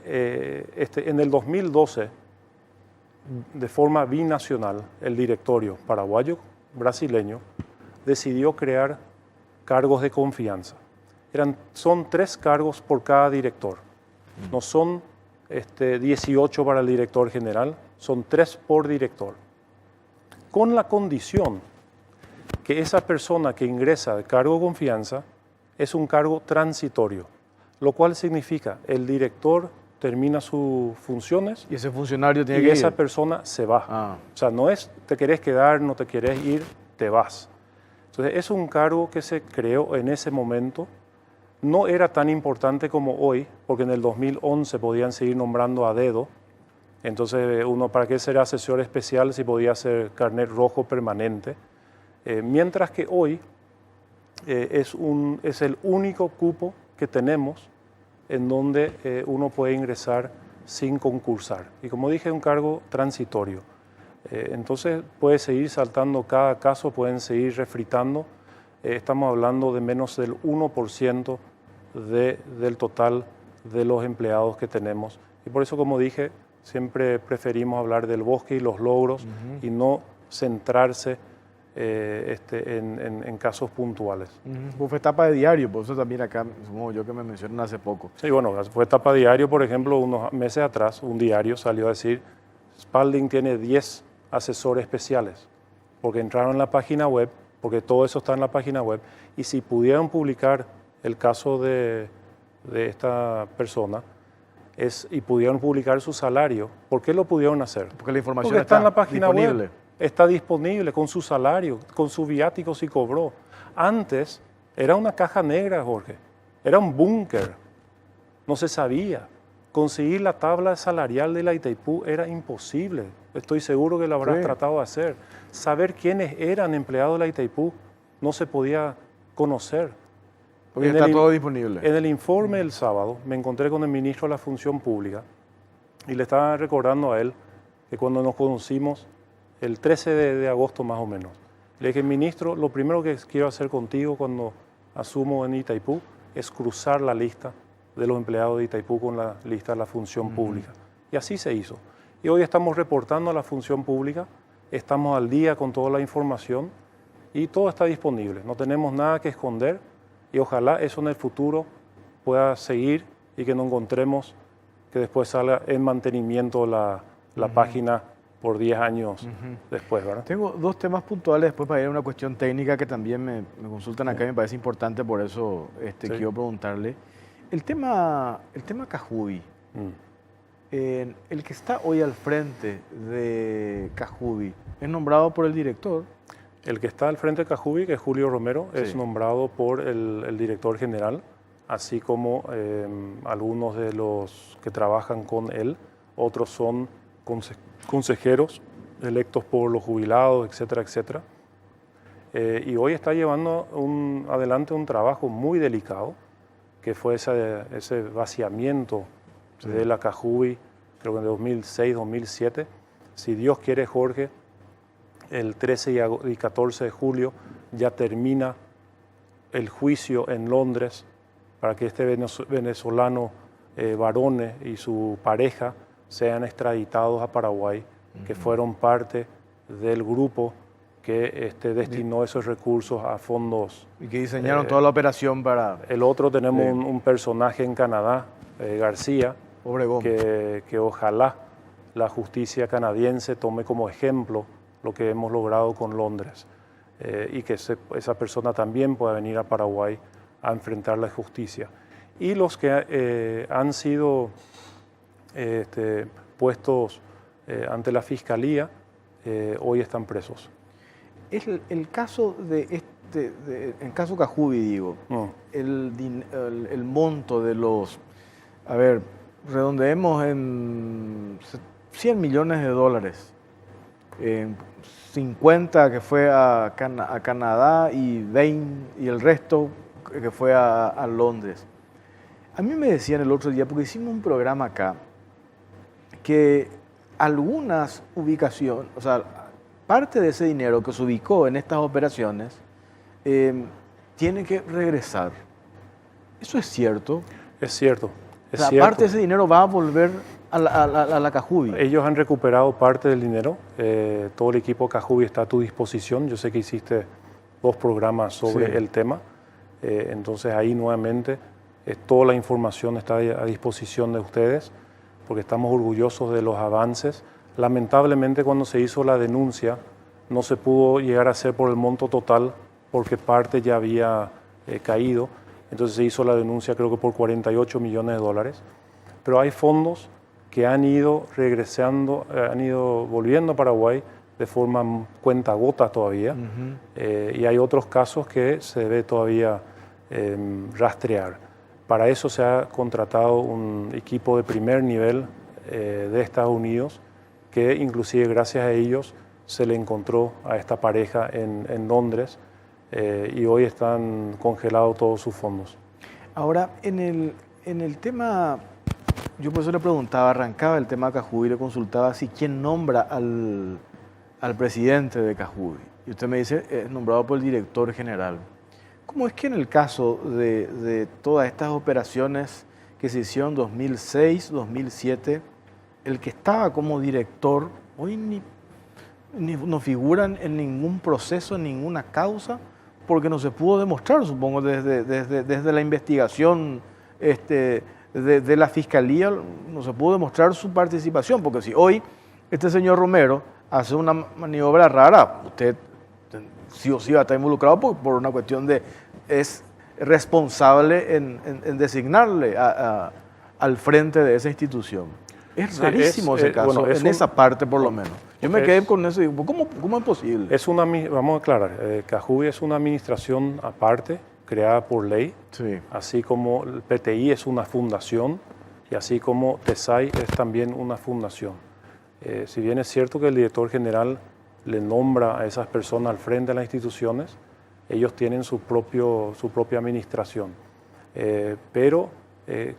en el 2012, de forma binacional, el directorio paraguayo brasileño decidió crear cargos de confianza. Son 3 cargos por cada director. No son 18 para el director general, son 3 por director. Con la condición que esa persona que ingresa de cargo de confianza es un cargo transitorio, lo cual significa el director termina sus funciones Y ese funcionario tiene y que esa ir. persona se va. Ah. O sea, no es te querés quedar, no te querés ir, te vas. Entonces, es un cargo que se creó en ese momento. No era tan importante como hoy, porque en el 2011 podían seguir nombrando a dedo. Entonces, uno, ¿para qué ser asesor especial si podía ser carnet rojo permanente? Mientras que hoy es el único cupo que tenemos en donde uno puede ingresar sin concursar. Y como dije, es un cargo transitorio. Entonces puede seguir saltando cada caso, pueden seguir refritando. Estamos hablando de menos del 1% del total de los empleados que tenemos. Y por eso, como dije, siempre preferimos hablar del bosque y los logros y no centrarse en casos puntuales. Fue etapa de diario, por eso también acá, supongo yo que me mencionan hace poco. Sí, bueno, fue etapa diario, por ejemplo, unos meses atrás, un diario salió a decir, Spalding tiene 10 asesores especiales, porque entraron en la página web, porque todo eso está en la página web, y si pudieran publicar el caso de esta persona, y pudieron publicar su salario, ¿por qué lo pudieron hacer? Porque la información Porque está en la página disponible. web. Está disponible con su salario, con su viático si cobró. Antes era una caja negra, Jorge. Era un búnker. No se sabía. Conseguir la tabla salarial de la Itaipú era imposible. Estoy seguro que lo habrás tratado de hacer. Saber quiénes eran empleados de la Itaipú no se podía conocer. Porque está todo disponible. En el informe del sábado me encontré con el ministro de la Función Pública y le estaba recordando a él que cuando nos conocimos el 13 de agosto más o menos, le dije, ministro, lo primero que quiero hacer contigo cuando asumo en Itaipú es cruzar la lista de los empleados de Itaipú con la lista de la función pública. Y así se hizo. Y hoy estamos reportando a la función pública, estamos al día con toda la información y todo está disponible. No tenemos nada que esconder y ojalá eso en el futuro pueda seguir y que nos encontremos que después salga en mantenimiento la página por 10 años después, ¿verdad? Tengo 2 temas puntuales después para ir a una cuestión técnica que también me consultan acá y me parece importante, por eso quiero preguntarle. El tema Cajubi, el que está hoy al frente de Cajubi, ¿es nombrado por el director? El que está al frente de Cajubi, que es Julio Romero, es nombrado por el director general, así como algunos de los que trabajan con él, otros son consejeros electos por los jubilados, etcétera, etcétera. Y hoy está llevando adelante un trabajo muy delicado, que fue ese vaciamiento de la Cajubi, creo que en 2006, 2007. Si Dios quiere, Jorge, el 13 y 14 de julio ya termina el juicio en Londres para que este venezolano Barone y su pareja sean extraditados a Paraguay, que fueron parte del grupo que destinó esos recursos a fondos. Y que diseñaron toda la operación para... El otro tenemos un personaje en Canadá García, Obregón. que ojalá la justicia canadiense tome como ejemplo lo que hemos logrado con Londres y que esa persona también pueda venir a Paraguay a enfrentar la justicia. Y los que han sido puestos ante la fiscalía hoy están presos. Es el caso en caso Kajubi, digo, el monto de los, a ver, redondeemos en 100 millones de dólares, 50 que fue a Canadá y 20 y el resto que fue a Londres. A mí me decían el otro día, porque hicimos un programa acá, que algunas ubicaciones, o sea, parte de ese dinero que se ubicó en estas operaciones tiene que regresar. ¿Eso es cierto? Es cierto. O sea, parte de ese dinero va a volver a la Kajubi. Ellos han recuperado parte del dinero. Todo el equipo Kajubi está a tu disposición. Yo sé que hiciste 2 programas sobre el tema. Entonces ahí nuevamente toda la información está a disposición de ustedes porque estamos orgullosos de los avances. Lamentablemente cuando se hizo la denuncia no se pudo llegar a hacer por el monto total porque parte ya había caído. Entonces se hizo la denuncia creo que por 48 millones de dólares. Pero hay fondos que han ido regresando, han ido volviendo a Paraguay de forma cuentagotas todavía. Y hay otros casos que se debe todavía rastrear. Para eso se ha contratado un equipo de primer nivel de Estados Unidos que inclusive gracias a ellos se le encontró a esta pareja en Londres y hoy están congelados todos sus fondos. Ahora, en el tema, yo por eso le preguntaba, arrancaba el tema de Kajubi y le consultaba si quién nombra al presidente de Kajubi. Y usted me dice, es nombrado por el director general. ¿Cómo es que en el caso de todas estas operaciones que se hicieron en 2006, 2007, el que estaba como director hoy no figuran en ningún proceso, en ninguna causa, porque no se pudo demostrar, supongo, desde la investigación de la Fiscalía, no se pudo demostrar su participación, porque si hoy este señor Romero hace una maniobra rara, usted sí o sí va a estar involucrado por una cuestión es responsable en designarle al frente de esa institución. Es rarísimo ese caso, bueno, en esa parte por lo menos. Yo me quedé con eso y digo, ¿cómo es posible? Vamos a aclarar, Kajubi es una administración aparte, creada por ley, así como el PTI es una fundación y así como TESAI es también una fundación. Si bien es cierto que el director general le nombra a esas personas al frente de las instituciones, ellos tienen su propia administración. Pero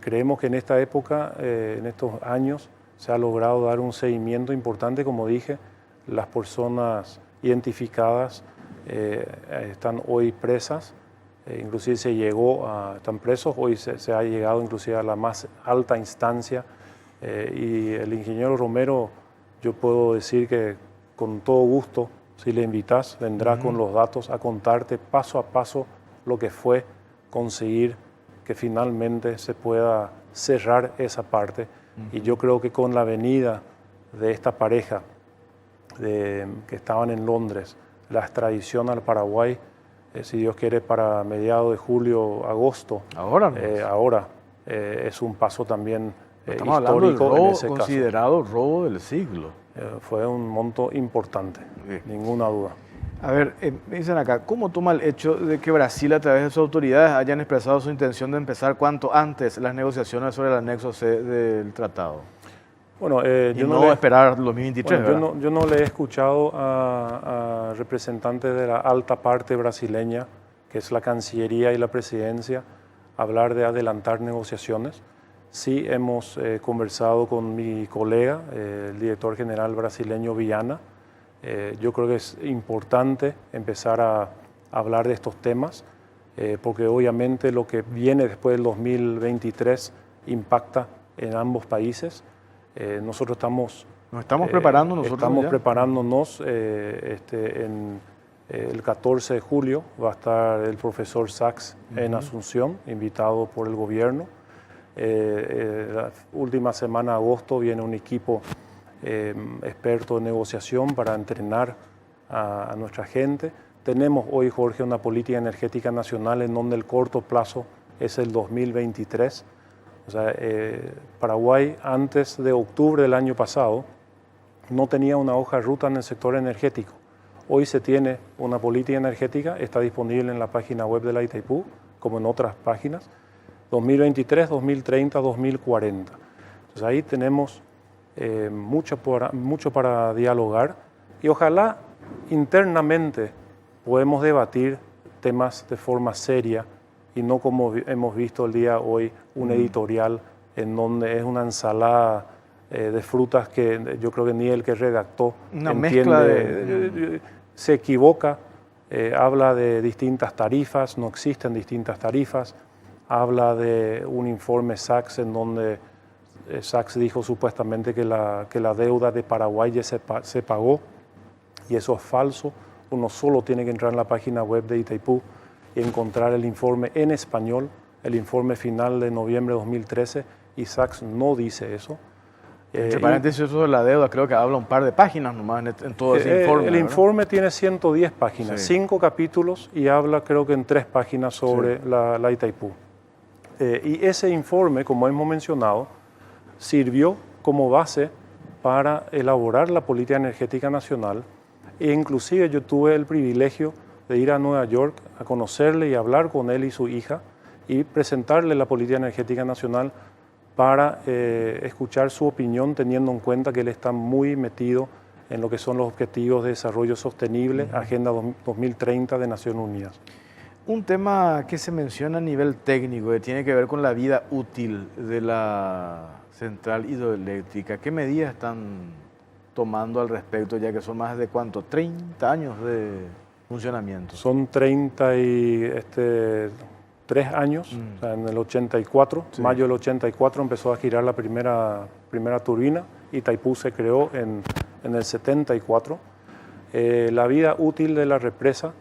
creemos que en esta época, en estos años, se ha logrado dar un seguimiento importante. Como dije, las personas identificadas están hoy presas, inclusive están presos, hoy se ha llegado inclusive a la más alta instancia y el ingeniero Romero, yo puedo decir que con todo gusto, si le invitas, vendrá con los datos a contarte paso a paso lo que fue conseguir que finalmente se pueda cerrar esa parte. Y yo creo que con la venida de esta pareja que estaban en Londres, la extradición al Paraguay, si Dios quiere, para mediados de julio, agosto, ahora es un paso también Estamos histórico hablando del robo, en ese considerado caso. Robo del siglo. Fue un monto importante, ninguna duda. A ver, me dicen acá, ¿cómo toma el hecho de que Brasil a través de sus autoridades hayan expresado su intención de empezar cuanto antes las negociaciones sobre el anexo C del tratado? Bueno, yo no esperar 2023, bueno, yo no le he escuchado a representantes de la alta parte brasileña, que es la Cancillería y la Presidencia, hablar de adelantar negociaciones. Sí hemos conversado con mi colega, el director general brasileño Viana. Yo creo que es importante empezar a hablar de estos temas porque obviamente lo que viene después del 2023 impacta en ambos países. Nosotros estamos preparándonos en el 14 de julio va a estar el profesor Sachs en Asunción, invitado por el gobierno. La última semana de agosto viene un equipo experto en negociación para entrenar a nuestra gente. Tenemos hoy, Jorge, una política energética nacional en donde el corto plazo es el 2023. O sea, Paraguay antes de octubre del año pasado no tenía una hoja de ruta en el sector energético. Hoy se tiene una política energética, está disponible en la página web de la Itaipú, como en otras páginas, 2023, 2030, 2040. Entonces ahí tenemos mucho para dialogar y ojalá internamente podemos debatir temas de forma seria y no como hemos visto el día de hoy, un editorial en donde es una ensalada de frutas que yo creo que ni el que redactó una entiende, se equivoca, habla de distintas tarifas, no existen distintas tarifas, habla de un informe Sachs en donde Sachs dijo supuestamente que la deuda de Paraguay ya se pagó y eso es falso. Uno solo tiene que entrar en la página web de Itaipú y encontrar el informe en español, el informe final de noviembre de 2013, y Sachs no dice eso. Entre paréntesis, eso de la deuda creo que habla un par de páginas nomás en todo ese informe. El informe tiene 110 páginas, sí. 5 capítulos y habla creo que en 3 páginas sobre sí. la Itaipú. Y ese informe, como hemos mencionado, sirvió como base para elaborar la política energética nacional e inclusive yo tuve el privilegio de ir a Nueva York a conocerle y hablar con él y su hija y presentarle la política energética nacional para escuchar su opinión, teniendo en cuenta que él está muy metido en lo que son los objetivos de desarrollo sostenible, Agenda 2030 de Naciones Unidas. Un tema que se menciona a nivel técnico, que tiene que ver con la vida útil de la central hidroeléctrica. ¿Qué medidas están tomando al respecto, ya que son más de cuánto, 30 años de funcionamiento? Son 33 años, o sea, en el 84, sí. Mayo del 84 empezó a girar la primera turbina, Itaipú se creó en el 74. La vida útil de la represa,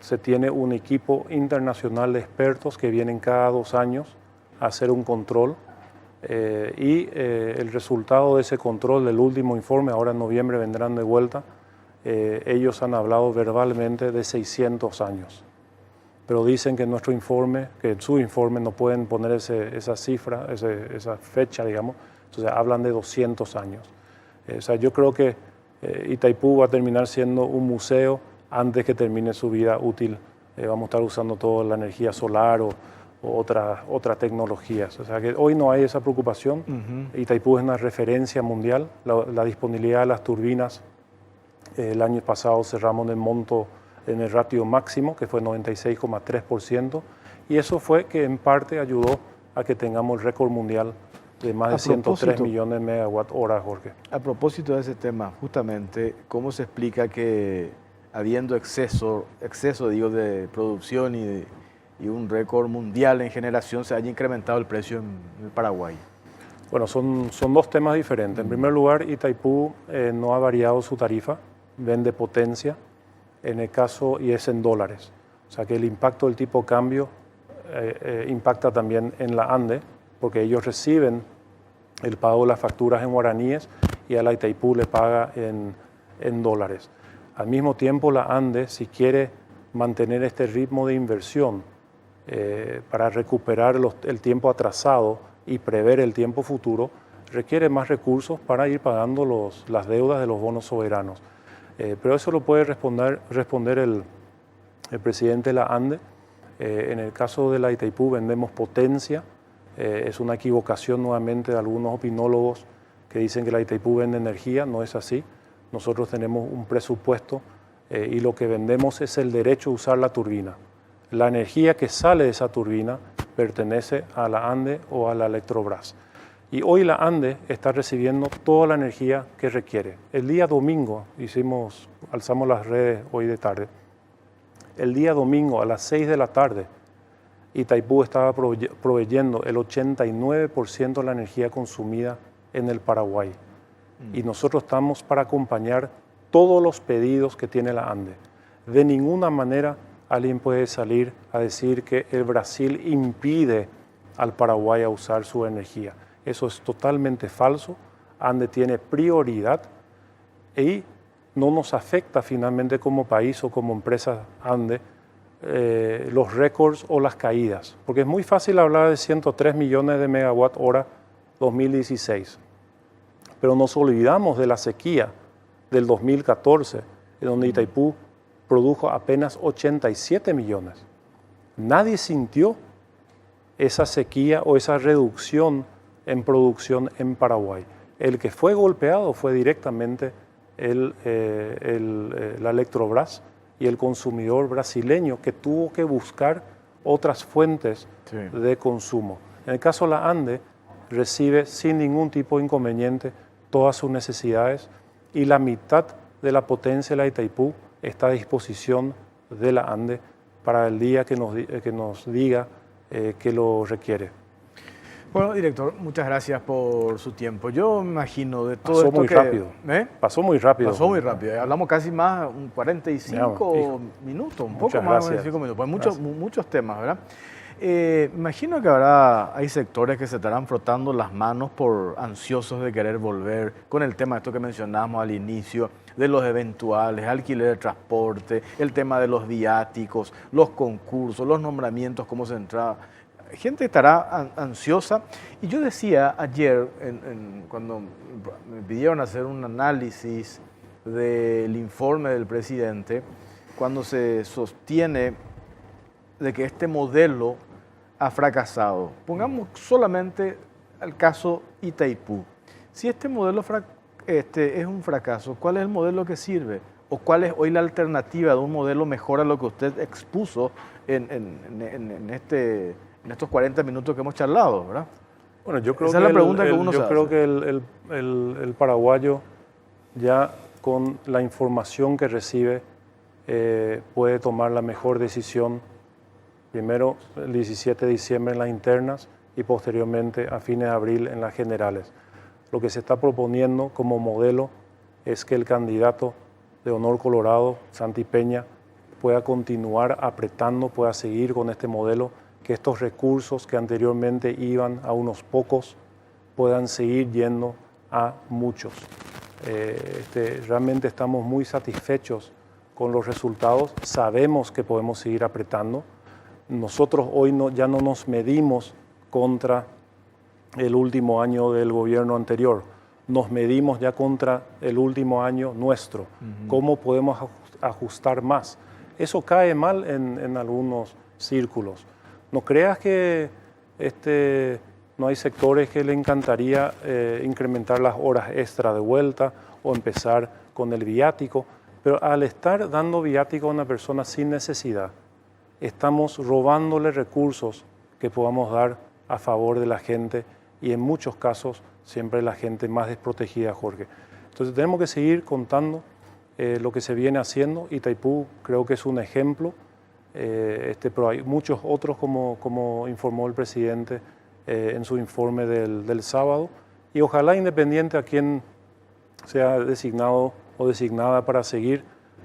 se tiene un equipo internacional de expertos que vienen cada 2 años a hacer un control y el resultado de ese control del último informe, ahora en noviembre vendrán de vuelta, ellos han hablado verbalmente de 600 años. Pero dicen que nuestro informe, que en su informe no pueden poner esa cifra, esa fecha, digamos, entonces hablan de 200 años. O sea, yo creo que Itaipú va a terminar siendo un museo antes que termine su vida útil. Vamos a estar usando toda la energía solar o otras tecnologías. O sea que hoy no hay esa preocupación. Itaipú es una referencia mundial. La disponibilidad de las turbinas, el año pasado cerramos en el monto, en el ratio máximo, que fue 96,3%, y eso fue que en parte ayudó a que tengamos el récord mundial de más de 103 millones de megawatt hora, Jorge. A propósito de ese tema, justamente, ¿cómo se explica que habiendo exceso de producción y un récord mundial en generación se haya incrementado el precio en el Paraguay? Bueno, son 2 temas diferentes. En primer lugar, Itaipú no ha variado su tarifa, vende potencia, en el caso, y es en dólares. O sea que el impacto del tipo de cambio impacta también en la ANDE, porque ellos reciben el pago de las facturas en guaraníes y a la Itaipú le paga en dólares. Al mismo tiempo, la ANDE, si quiere mantener este ritmo de inversión para recuperar el tiempo atrasado y prever el tiempo futuro, requiere más recursos para ir pagando las deudas de los bonos soberanos. Pero eso lo puede responder el presidente de la ANDE. En el caso de la Itaipú vendemos potencia. Es una equivocación nuevamente de algunos opinólogos que dicen que la Itaipú vende energía. No es así. Nosotros tenemos un presupuesto y lo que vendemos es el derecho a usar la turbina. La energía que sale de esa turbina pertenece a la ANDE o a la Electrobras. Y hoy la ANDE está recibiendo toda la energía que requiere. El día domingo, alzamos las redes hoy de tarde, el día domingo a las 6 de la tarde, Itaipú estaba proveyendo el 89% de la energía consumida en el Paraguay. Y nosotros estamos para acompañar todos los pedidos que tiene la ANDE. De ninguna manera alguien puede salir a decir que el Brasil impide al Paraguay a usar su energía. Eso es totalmente falso. ANDE tiene prioridad y no nos afecta finalmente como país o como empresa ANDE los récords o las caídas, porque es muy fácil hablar de 103 millones de megawatt hora 2016, pero nos olvidamos de la sequía del 2014, en donde Itaipú produjo apenas 87 millones. Nadie sintió esa sequía o esa reducción en producción en Paraguay. El que fue golpeado fue directamente la Electrobras y el consumidor brasileño, que tuvo que buscar otras fuentes de consumo. En el caso de la ANDE, recibe sin ningún tipo de inconveniente todas sus necesidades y la mitad de la potencia de la Itaipú está a disposición de la ANDE para el día que nos diga que lo requiere. Bueno, director, muchas gracias por su tiempo. Yo me imagino de todo Pasó esto muy rápido. Pasó muy rápido. Pasó muy rápido. Hablamos casi más, 45 minutos, un poco más de 45 minutos. Pues muchos temas, ¿verdad? Me imagino que hay sectores que se estarán frotando las manos por ansiosos de querer volver con el tema de esto que mencionamos al inicio, de los eventuales, alquiler de transporte, el tema de los viáticos, los concursos, los nombramientos, cómo se entra. Gente estará ansiosa. Y yo decía ayer, cuando me pidieron hacer un análisis del informe del presidente, cuando se sostiene de que este modelo ha fracasado. Pongamos solamente el caso Itaipú. Si este modelo es un fracaso, ¿cuál es el modelo que sirve? ¿O cuál es hoy la alternativa de un modelo mejor a lo que usted expuso en estos 40 minutos que hemos charlado, ¿verdad? Bueno, yo creo Esa es la pregunta que uno se hace. Yo creo que el paraguayo, ya con la información que recibe, puede tomar la mejor decisión. Primero, el 17 de diciembre en las internas y posteriormente a fines de abril en las generales. Lo que se está proponiendo como modelo es que el candidato de Honor Colorado, Santi Peña, pueda continuar apretando, pueda seguir con este modelo, que estos recursos que anteriormente iban a unos pocos puedan seguir yendo a muchos. Realmente estamos muy satisfechos con los resultados, sabemos que podemos seguir apretando. Nosotros hoy ya no nos medimos contra el último año del gobierno anterior, nos medimos ya contra el último año nuestro. ¿Cómo podemos ajustar más? Eso cae mal en algunos círculos. No creas que no hay sectores que le encantaría incrementar las horas extra de vuelta o empezar con el viático, pero al estar dando viático a una persona sin necesidad, estamos robándole recursos que podamos dar a favor de la gente y en muchos casos siempre la gente más desprotegida, Jorge. Entonces tenemos que seguir contando lo que se viene haciendo. Itaipú creo que es un ejemplo, pero hay muchos otros como informó el presidente en su informe del sábado, y ojalá independiente a quien sea designado o designada para seguir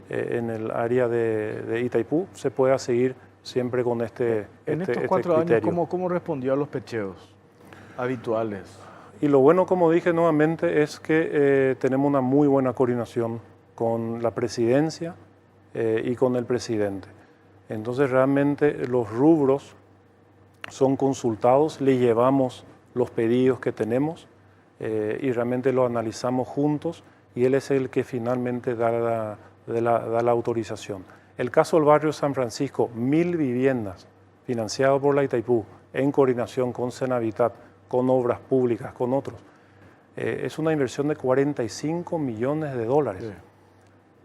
en el área de Itaipú, se pueda seguir siempre con En estos 4 años, ¿cómo respondió a los pecheos habituales? Y lo bueno, como dije nuevamente, es que tenemos una muy buena coordinación con la presidencia y con el presidente. Entonces realmente los rubros son consultados, le llevamos los pedidos que tenemos y realmente lo analizamos juntos y él es el que finalmente da la autorización. El caso del barrio San Francisco, 1000 viviendas financiado por la Itaipú en coordinación con Senavitat, con obras públicas, con otros. Es una inversión de 45 millones de dólares. Sí.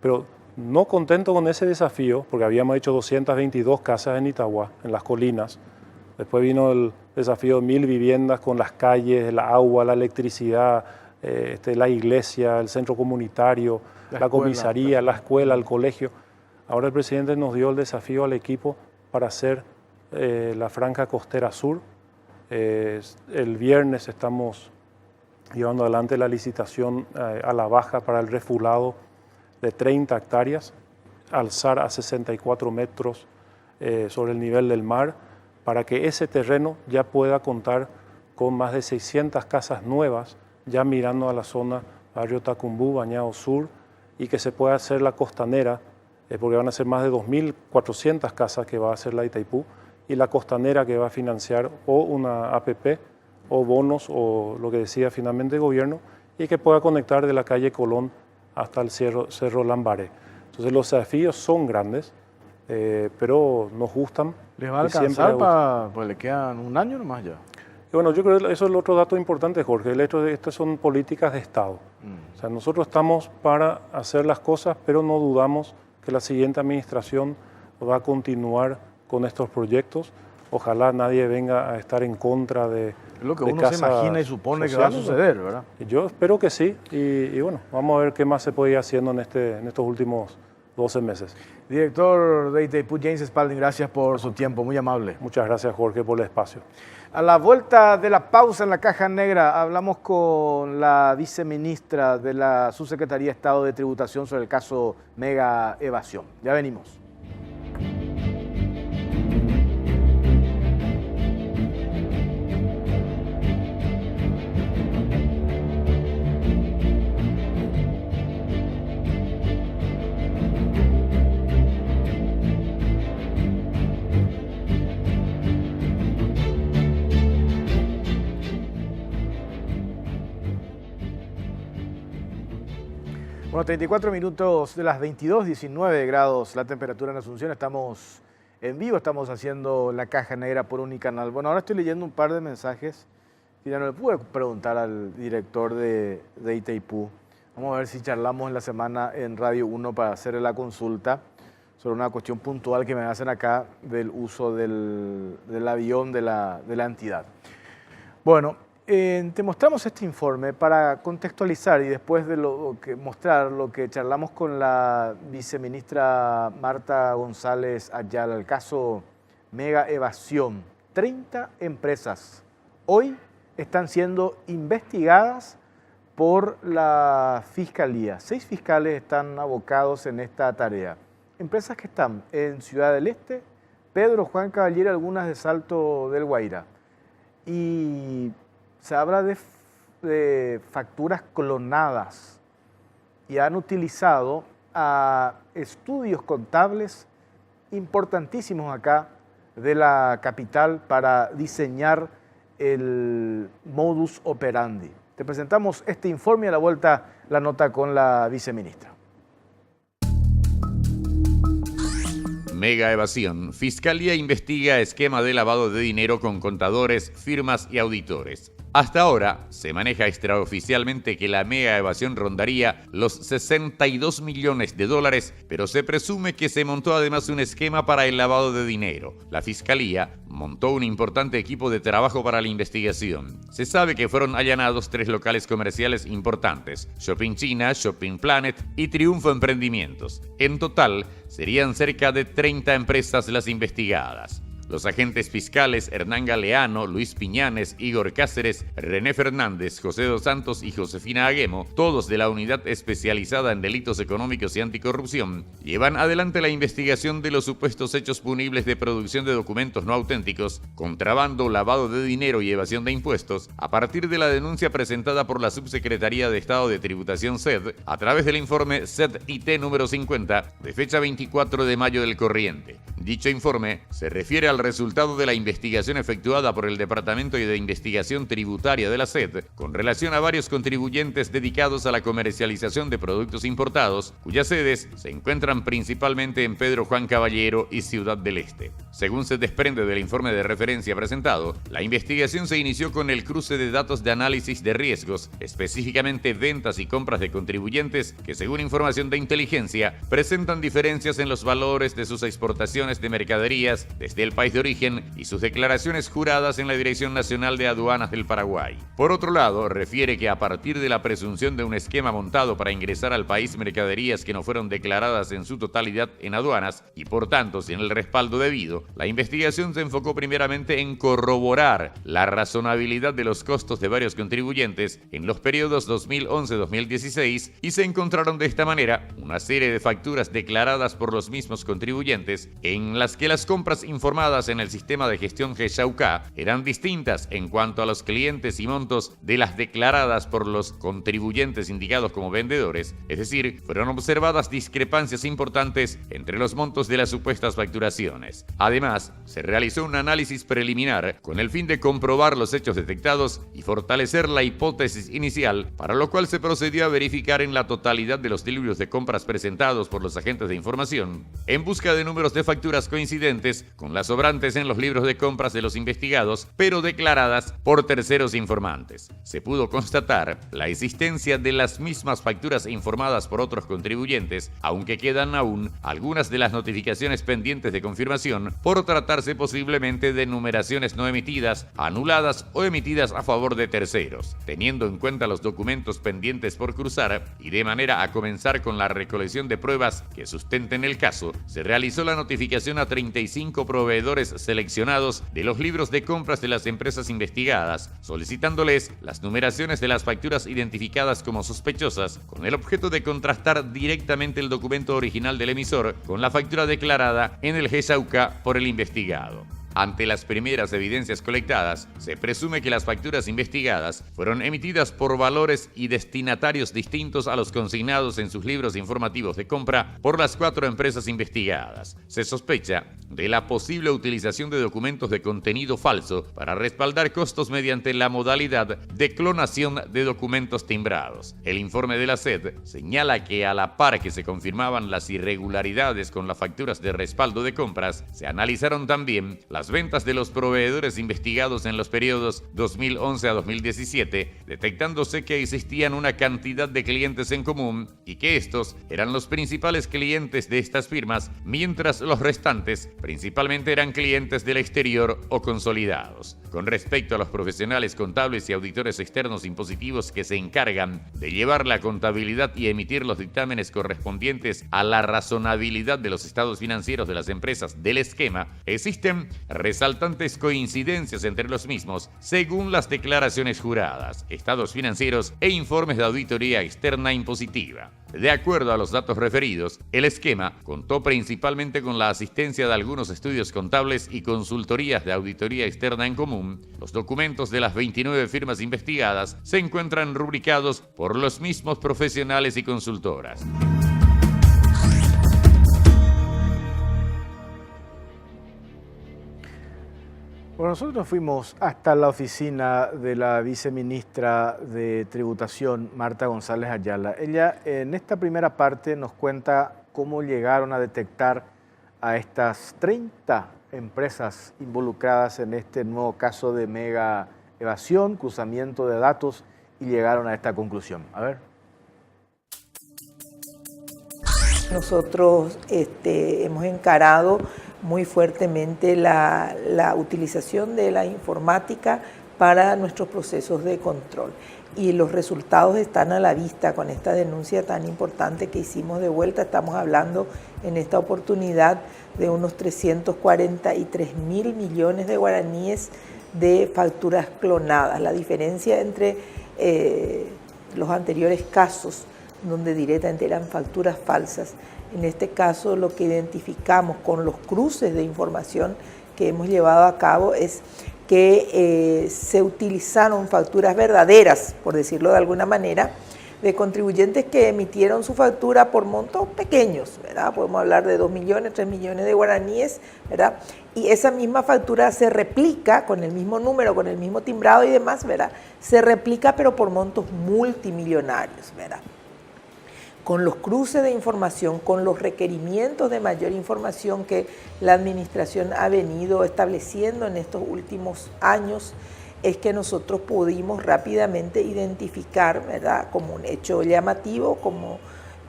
Pero no contento con ese desafío, porque habíamos hecho 222 casas en Itagua, en las colinas. Después vino el desafío de 1000 viviendas con las calles, el agua, la electricidad, la iglesia, el centro comunitario, la comisaría, la escuela, el colegio. Ahora el presidente nos dio el desafío al equipo para hacer la franja costera sur. El viernes estamos llevando adelante la licitación a la baja para el refulado de 30 hectáreas, alzar a 64 metros sobre el nivel del mar, para que ese terreno ya pueda contar con más de 600 casas nuevas, ya mirando a la zona Barrio Tacumbú, Bañado Sur, y que se pueda hacer la costanera, porque van a ser más de 2.400 casas que va a hacer la Itaipú, y la costanera que va a financiar o una APP o bonos o lo que decida finalmente el gobierno, y que pueda conectar de la calle Colón hasta el Cerro Lambaré. Entonces los desafíos son grandes, pero nos gustan. ¿Les va a alcanzar pues le quedan un año nomás ya? Y bueno, yo creo que eso es el otro dato importante, Jorge. El hecho de estas son políticas de Estado. O sea, nosotros estamos para hacer las cosas, pero no dudamos que la siguiente administración va a continuar con estos proyectos. Ojalá nadie venga a estar en contra de lo que uno se imagina y supone sociales, que va a suceder, ¿verdad? Yo espero que sí. Y bueno, vamos a ver qué más se puede ir haciendo en estos últimos 12 meses. Director de Itaipú, James Spalding, gracias por su tiempo, muy amable. Muchas gracias, Jorge, por el espacio. A la vuelta de la pausa en la Caja Negra, hablamos con la viceministra de la Subsecretaría de Estado de Tributación sobre el caso Mega Evasión. Ya venimos. Bueno, 34 minutos de las 22, 19 grados la temperatura en Asunción. Estamos en vivo, estamos haciendo la Caja Negra por Unicanal. Bueno, ahora estoy leyendo un par de mensajes que ya no le pude preguntar al director de Itaipú. Vamos a ver si charlamos en la semana en Radio 1 para hacer la consulta sobre una cuestión puntual que me hacen acá del uso del avión de la entidad. Bueno, te mostramos este informe para contextualizar y después de mostrar lo que charlamos con la viceministra Marta González Ayala, el caso Mega Evasión. 30 empresas hoy están siendo investigadas por la Fiscalía. 6 fiscales están abocados en esta tarea. Empresas que están en Ciudad del Este, Pedro Juan Caballero, algunas de Salto del Guairá. Y se habla de facturas clonadas y han utilizado a estudios contables importantísimos acá de la capital para diseñar el modus operandi. Te presentamos este informe y a la vuelta la nota con la viceministra. Mega Evasión. Fiscalía investiga esquema de lavado de dinero con contadores, firmas y auditores. Hasta ahora, se maneja extraoficialmente que la mega evasión rondaría los 62 millones de dólares, pero se presume que se montó además un esquema para el lavado de dinero. La Fiscalía montó un importante equipo de trabajo para la investigación. Se sabe que fueron allanados 3 locales comerciales importantes: Shopping China, Shopping Planet y Triunfo Emprendimientos. En total, serían cerca de 30 empresas las investigadas. Los agentes fiscales Hernán Galeano, Luis Piñanes, Igor Cáceres, René Fernández, José dos Santos y Josefina Aguemo, todos de la Unidad Especializada en Delitos Económicos y Anticorrupción, llevan adelante la investigación de los supuestos hechos punibles de producción de documentos no auténticos, contrabando, lavado de dinero y evasión de impuestos, a partir de la denuncia presentada por la Subsecretaría de Estado de Tributación SED, a través del informe SED-IT número 50, de fecha 24 de mayo del corriente. Dicho informe se refiere al resultado de la investigación efectuada por el Departamento de Investigación Tributaria de la SED con relación a varios contribuyentes dedicados a la comercialización de productos importados, cuyas sedes se encuentran principalmente en Pedro Juan Caballero y Ciudad del Este. Según se desprende del informe de referencia presentado, la investigación se inició con el cruce de datos de análisis de riesgos, específicamente ventas y compras de contribuyentes que, según información de inteligencia, presentan diferencias en los valores de sus exportaciones de mercaderías desde el país de origen y sus declaraciones juradas en la Dirección Nacional de Aduanas del Paraguay. Por otro lado, refiere que a partir de la presunción de un esquema montado para ingresar al país mercaderías que no fueron declaradas en su totalidad en aduanas y por tanto sin el respaldo debido, la investigación se enfocó primeramente en corroborar la razonabilidad de los costos de varios contribuyentes en los periodos 2011-2016 y se encontraron de esta manera una serie de facturas declaradas por los mismos contribuyentes en las que las compras informadas registradas en el sistema de gestión GESAUCA eran distintas en cuanto a los clientes y montos de las declaradas por los contribuyentes indicados como vendedores, es decir, fueron observadas discrepancias importantes entre los montos de las supuestas facturaciones. Además, se realizó un análisis preliminar con el fin de comprobar los hechos detectados y fortalecer la hipótesis inicial, para lo cual se procedió a verificar en la totalidad de los libros de compras presentados por los agentes de información, en busca de números de facturas coincidentes con las sobrantes en los libros de compras de los investigados, pero declaradas por terceros informantes. Se pudo constatar la existencia de las mismas facturas informadas por otros contribuyentes, aunque quedan aún algunas de las notificaciones pendientes de confirmación por tratarse posiblemente de numeraciones no emitidas, anuladas o emitidas a favor de terceros. Teniendo en cuenta los documentos pendientes por cruzar y de manera a comenzar con la recolección de pruebas que sustenten el caso, se realizó la notificación a 35 proveedores seleccionados de los libros de compras de las empresas investigadas, solicitándoles las numeraciones de las facturas identificadas como sospechosas, con el objeto de contrastar directamente el documento original del emisor con la factura declarada en el GESAUCA por el investigado. Ante las primeras evidencias colectadas, se presume que las facturas investigadas fueron emitidas por valores y destinatarios distintos a los consignados en sus libros informativos de compra por las 4 empresas investigadas. Se sospecha de la posible utilización de documentos de contenido falso para respaldar costos mediante la modalidad de clonación de documentos timbrados. El informe de la SED señala que a la par que se confirmaban las irregularidades con las facturas de respaldo de compras, se analizaron también las ventas de los proveedores investigados en los periodos 2011 a 2017, detectándose que existían una cantidad de clientes en común y que estos eran los principales clientes de estas firmas, mientras los restantes principalmente eran clientes del exterior o consolidados. Con respecto a los profesionales contables y auditores externos impositivos que se encargan de llevar la contabilidad y emitir los dictámenes correspondientes a la razonabilidad de los estados financieros de las empresas del esquema, existen resaltantes coincidencias entre los mismos según las declaraciones juradas, estados financieros e informes de auditoría externa impositiva. De acuerdo a los datos referidos, el esquema contó principalmente con la asistencia de algunos estudios contables y consultorías de auditoría externa en común. Los documentos de las 29 firmas investigadas se encuentran rubricados por los mismos profesionales y consultoras. Bueno, nosotros fuimos hasta la oficina de la viceministra de Tributación, Marta González Ayala. Ella en esta primera parte nos cuenta cómo llegaron a detectar a estas 30 empresas involucradas en este nuevo caso de mega evasión, cruzamiento de datos, y llegaron a esta conclusión. A ver. Nosotros hemos encarado muy fuertemente la utilización de la informática para nuestros procesos de control. Y los resultados están a la vista con esta denuncia tan importante que hicimos de vuelta. Estamos hablando en esta oportunidad de unos 343.000 millones de guaraníes de facturas clonadas. La diferencia entre los anteriores casos, donde directamente eran facturas falsas, en este caso lo que identificamos con los cruces de información que hemos llevado a cabo es que se utilizaron facturas verdaderas, por decirlo de alguna manera, de contribuyentes que emitieron su factura por montos pequeños, ¿verdad? Podemos hablar de 2 millones, 3 millones de guaraníes, ¿verdad? Y esa misma factura se replica con el mismo número, con el mismo timbrado y demás, ¿verdad? Se replica pero por montos multimillonarios, ¿verdad? Con los cruces de información, con los requerimientos de mayor información que la administración ha venido estableciendo en estos últimos años, es que nosotros pudimos rápidamente identificar, ¿verdad?, como un hecho llamativo, como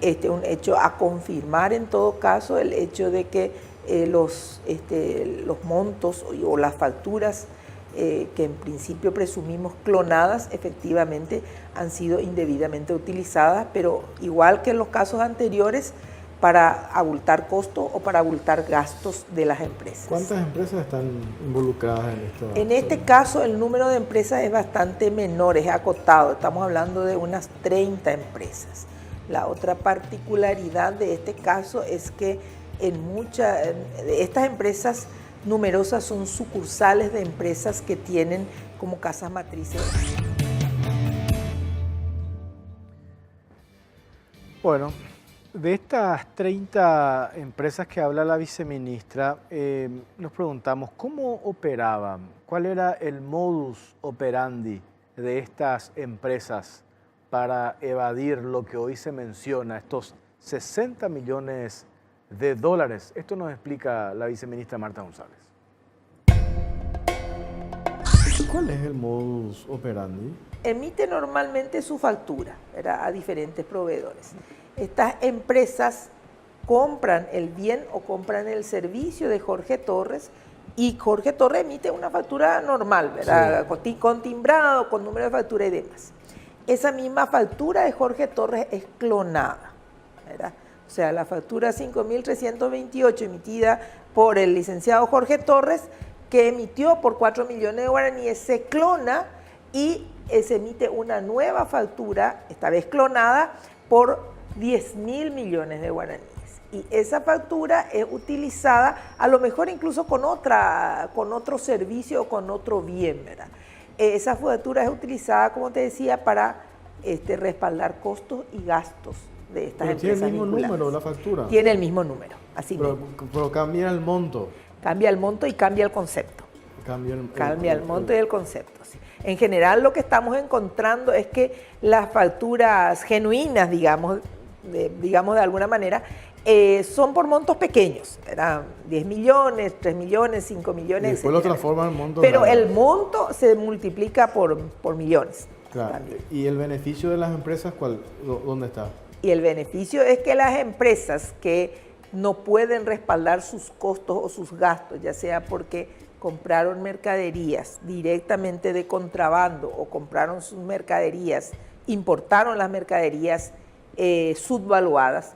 un hecho a confirmar en todo caso, el hecho de que los montos o las facturas que en principio presumimos clonadas, efectivamente han sido indebidamente utilizadas, pero igual que en los casos anteriores, para abultar costos o para abultar gastos de las empresas. ¿Cuántas empresas están involucradas en esto? En este caso, el número de empresas es bastante menor, es acotado. Estamos hablando de unas 30 empresas. La otra particularidad de este caso es que en muchas de estas empresas numerosas son sucursales de empresas que tienen como casas matrices. Bueno, de estas 30 empresas que habla la viceministra, nos preguntamos cómo operaban, cuál era el modus operandi de estas empresas para evadir lo que hoy se menciona, estos 60 millones de dólares. Esto nos explica la viceministra Marta González. ¿Cuál es el modus operandi? Emite normalmente su factura, ¿verdad?, a diferentes proveedores. Estas empresas compran el bien o compran el servicio de Jorge Torres y Jorge Torres emite una factura normal, ¿verdad? Sí. Con timbrado, con número de factura y demás. Esa misma factura de Jorge Torres es clonada, ¿verdad? O sea, la factura 5.328 emitida por el licenciado Jorge Torres, que emitió por 4 millones de guaraníes, se clona y se emite una nueva factura, esta vez clonada, por 10.000 millones de guaraníes. Y esa factura es utilizada a lo mejor incluso con otro servicio o con otro bien, ¿verdad? Esa factura es utilizada, como te decía, para respaldar costos y gastos de estas empresas. ¿Tiene el mismo número la factura? Tiene el mismo número, así mismo. Pero cambia el monto. Cambia el monto y cambia el concepto. Cambia el monto y el concepto. Sí. En general lo que estamos encontrando es que las facturas genuinas, digamos de alguna manera, son por montos pequeños, eran 10 millones, 3 millones, 5 millones, y después lo transforman en montos pero grandes. El monto se multiplica por millones. Claro. También. ¿Y el beneficio de las empresas dónde está? Y el beneficio es que las empresas que no pueden respaldar sus costos o sus gastos, ya sea porque compraron mercaderías directamente de contrabando o compraron sus mercaderías, importaron las mercaderías subvaluadas,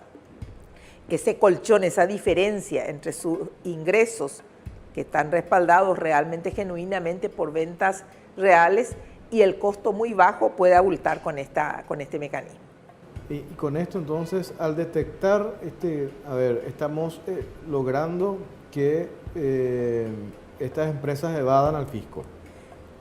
que ese colchón, esa diferencia entre sus ingresos que están respaldados realmente, genuinamente por ventas reales y el costo muy bajo puede abultar con este mecanismo. Y con esto entonces, al detectar, estamos logrando que estas empresas evadan al fisco,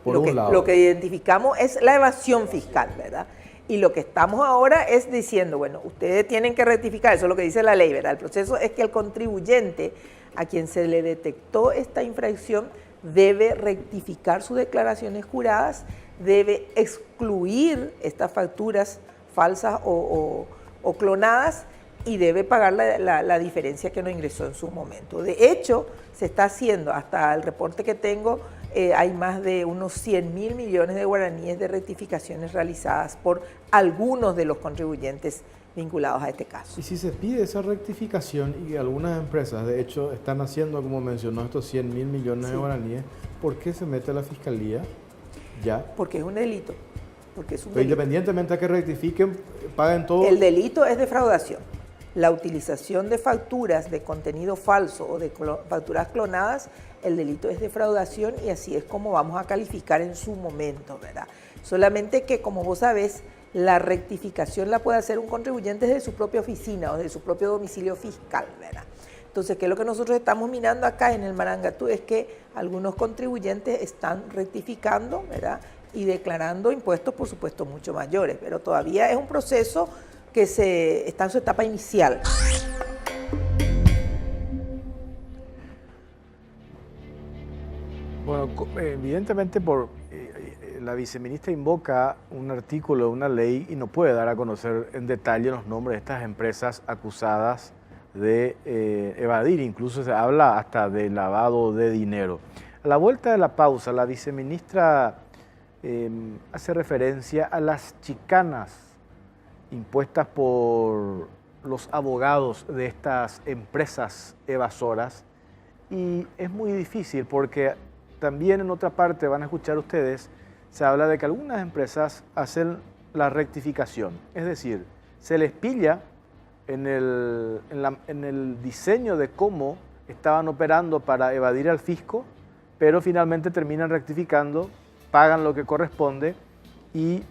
por un lado. Lo que identificamos es la evasión fiscal, ¿verdad? Y lo que estamos ahora es diciendo, bueno, ustedes tienen que rectificar, eso es lo que dice la ley, ¿verdad? El proceso es que el contribuyente a quien se le detectó esta infracción debe rectificar sus declaraciones juradas, debe excluir estas facturas falsas o clonadas y debe pagar la diferencia que no ingresó en su momento. De hecho, se está haciendo, hasta el reporte que tengo, hay más de unos 100.000 millones de guaraníes de rectificaciones realizadas por algunos de los contribuyentes vinculados a este caso. Y si se pide esa rectificación y algunas empresas, de hecho, están haciendo, como mencionó, estos 100.000 millones de guaraníes, ¿por qué se mete a la fiscalía ya? Porque es un delito. Pero independientemente de que rectifiquen, paguen todo. El delito es defraudación. La utilización de facturas de contenido falso o de facturas clonadas, el delito es defraudación y así es como vamos a calificar en su momento, ¿verdad? Solamente que, como vos sabés, la rectificación la puede hacer un contribuyente desde su propia oficina o desde su propio domicilio fiscal, ¿verdad? Entonces, ¿qué es lo que nosotros estamos mirando acá en el Marangatú? Es que algunos contribuyentes están rectificando, ¿verdad?, y declarando impuestos, por supuesto, mucho mayores, pero todavía es un proceso que está en su etapa inicial. Bueno, evidentemente la viceministra invoca un artículo de una ley y no puede dar a conocer en detalle los nombres de estas empresas acusadas de evadir, incluso se habla hasta de lavado de dinero. A la vuelta de la pausa, la viceministra hace referencia a las chicanas impuestas por los abogados de estas empresas evasoras y es muy difícil porque también en otra parte, van a escuchar ustedes, se habla de que algunas empresas hacen la rectificación, es decir, se les pilla en el diseño de cómo estaban operando para evadir al fisco, pero finalmente terminan rectificando, pagan lo que corresponde y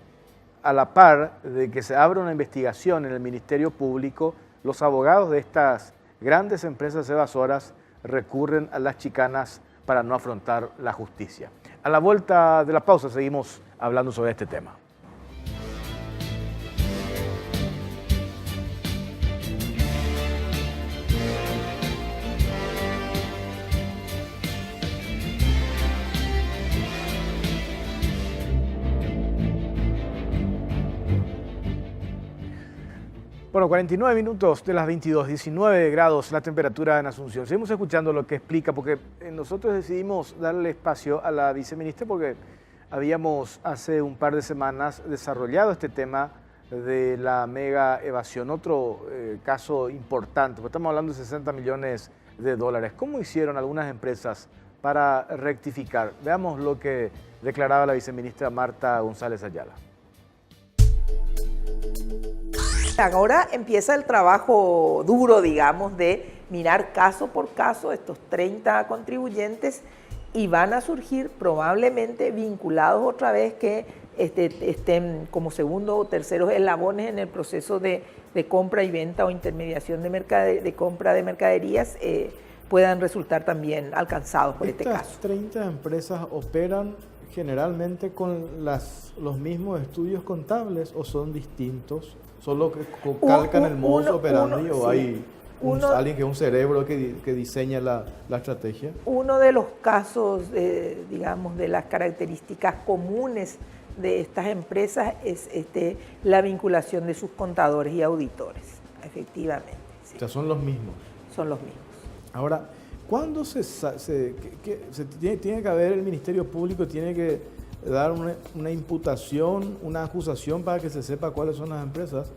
a la par de que se abra una investigación en el Ministerio Público, los abogados de estas grandes empresas evasoras recurren a las chicanas para no afrontar la justicia. A la vuelta de la pausa seguimos hablando sobre este tema. Bueno, 49 minutos de las 22, 19 grados la temperatura en Asunción. Seguimos escuchando lo que explica, porque nosotros decidimos darle espacio a la viceministra porque habíamos hace un par de semanas desarrollado este tema de la mega evasión, otro caso importante, porque estamos hablando de 60 millones de dólares. ¿Cómo hicieron algunas empresas para rectificar? Veamos lo que declaraba la viceministra Marta González Ayala. Ahora empieza el trabajo duro, digamos, de mirar caso por caso estos 30 contribuyentes y van a surgir probablemente vinculados otra vez que estén como segundo o terceros eslabones en el proceso de compra y venta o intermediación de compra de mercaderías, puedan resultar también alcanzados por este caso. ¿Estas 30 empresas operan generalmente con los mismos estudios contables o son distintos? ¿Solo que calcan el modus operandi o hay alguien que es un cerebro que diseña la estrategia? Uno de los casos, digamos, de las características comunes de estas empresas es la vinculación de sus contadores y auditores, efectivamente. Sí. O sea, son los mismos. Son los mismos. Ahora, ¿cuándo tiene que haber el Ministerio Público, tiene que dar una imputación, una acusación para que se sepa cuáles son las empresas?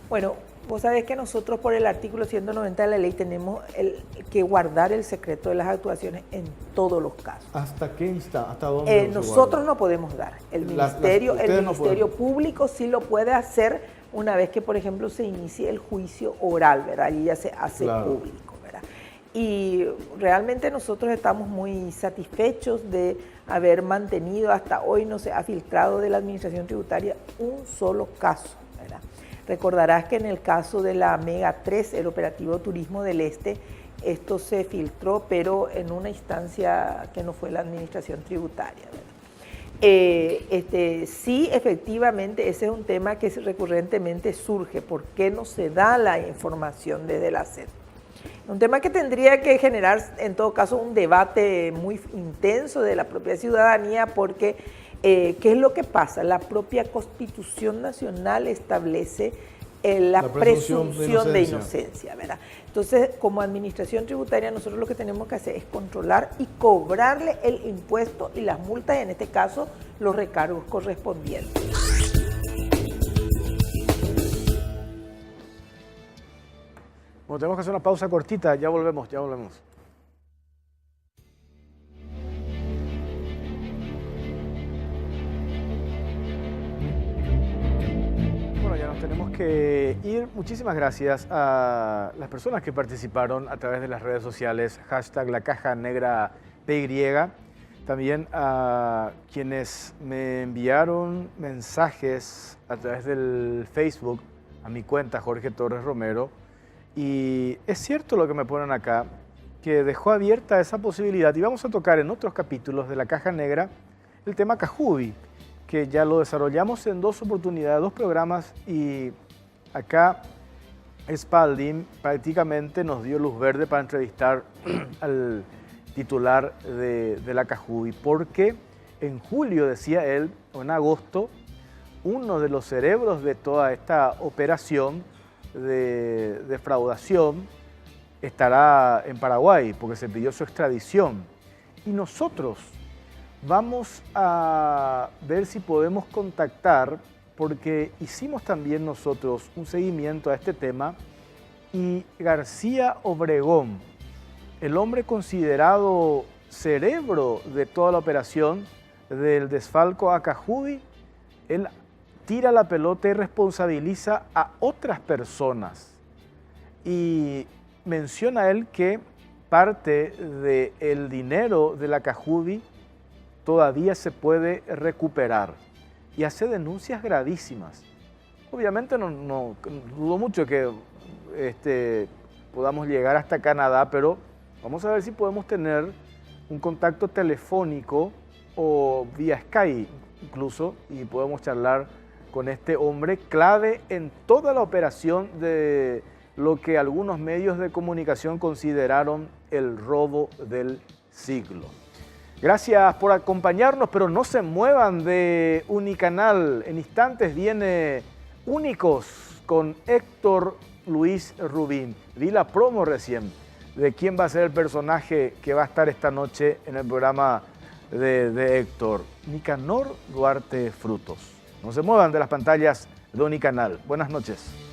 Bueno, vos sabés que nosotros por el artículo 190 de la ley tenemos que guardar el secreto de las actuaciones en todos los casos. ¿Hasta qué instante? ¿Hasta dónde? Nosotros no podemos dar. El Ministerio Público sí lo puede hacer una vez que, por ejemplo, se inicie el juicio oral, ¿verdad? Y ya se hace público, ¿verdad? Y realmente nosotros estamos muy satisfechos de haber mantenido, hasta hoy no se ha filtrado de la Administración Tributaria un solo caso, ¿verdad? Recordarás que en el caso de la Mega 3, el operativo Turismo del Este, esto se filtró, pero en una instancia que no fue la Administración Tributaria, ¿verdad? Sí, efectivamente, ese es un tema que recurrentemente surge. ¿Por qué no se da la información desde la SED? Un tema que tendría que generar, en todo caso, un debate muy intenso de la propia ciudadanía, porque ¿qué es lo que pasa? La propia Constitución Nacional establece la presunción de inocencia, ¿verdad? Entonces, como Administración Tributaria, nosotros lo que tenemos que hacer es controlar y cobrarle el impuesto y las multas, y en este caso, los recargos correspondientes. Bueno, tenemos que hacer una pausa cortita, ya volvemos. Bueno, ya nos tenemos que ir. Muchísimas gracias a las personas que participaron a través de las redes sociales, hashtag La Caja Negra PY. También a quienes me enviaron mensajes a través del Facebook, a mi cuenta Jorge Torres Romero. Y es cierto lo que me ponen acá, que dejó abierta esa posibilidad. Y vamos a tocar en otros capítulos de La Caja Negra el tema Cajubi, que ya lo desarrollamos en 2 oportunidades, 2 programas, y acá Spalding prácticamente nos dio luz verde para entrevistar al titular de la Cajubi, porque en julio, decía él, o en agosto, uno de los cerebros de toda esta operación de defraudación estará en Paraguay, porque se pidió su extradición. Y nosotros vamos a ver si podemos contactar, porque hicimos también nosotros un seguimiento a este tema, y García Obregón, el hombre considerado cerebro de toda la operación del desfalco a Cajubi, él tira la pelota y responsabiliza a otras personas. Y menciona él que parte del dinero de la Cajubi todavía se puede recuperar. Y hace denuncias gravísimas. Obviamente no dudo mucho que podamos llegar hasta Canadá, pero Vamos a ver si podemos tener un contacto telefónico o vía Skype incluso, y podemos charlar con este hombre clave en toda la operación de lo que algunos medios de comunicación consideraron el robo del siglo. Gracias por acompañarnos, pero no se muevan de Unicanal. En instantes viene Únicos con Héctor Luis Rubín. Vi la promo recién de quién va a ser el personaje que va a estar esta noche en el programa de Héctor. Nicanor Duarte Frutos. No se muevan de las pantallas de Unicanal. Buenas noches.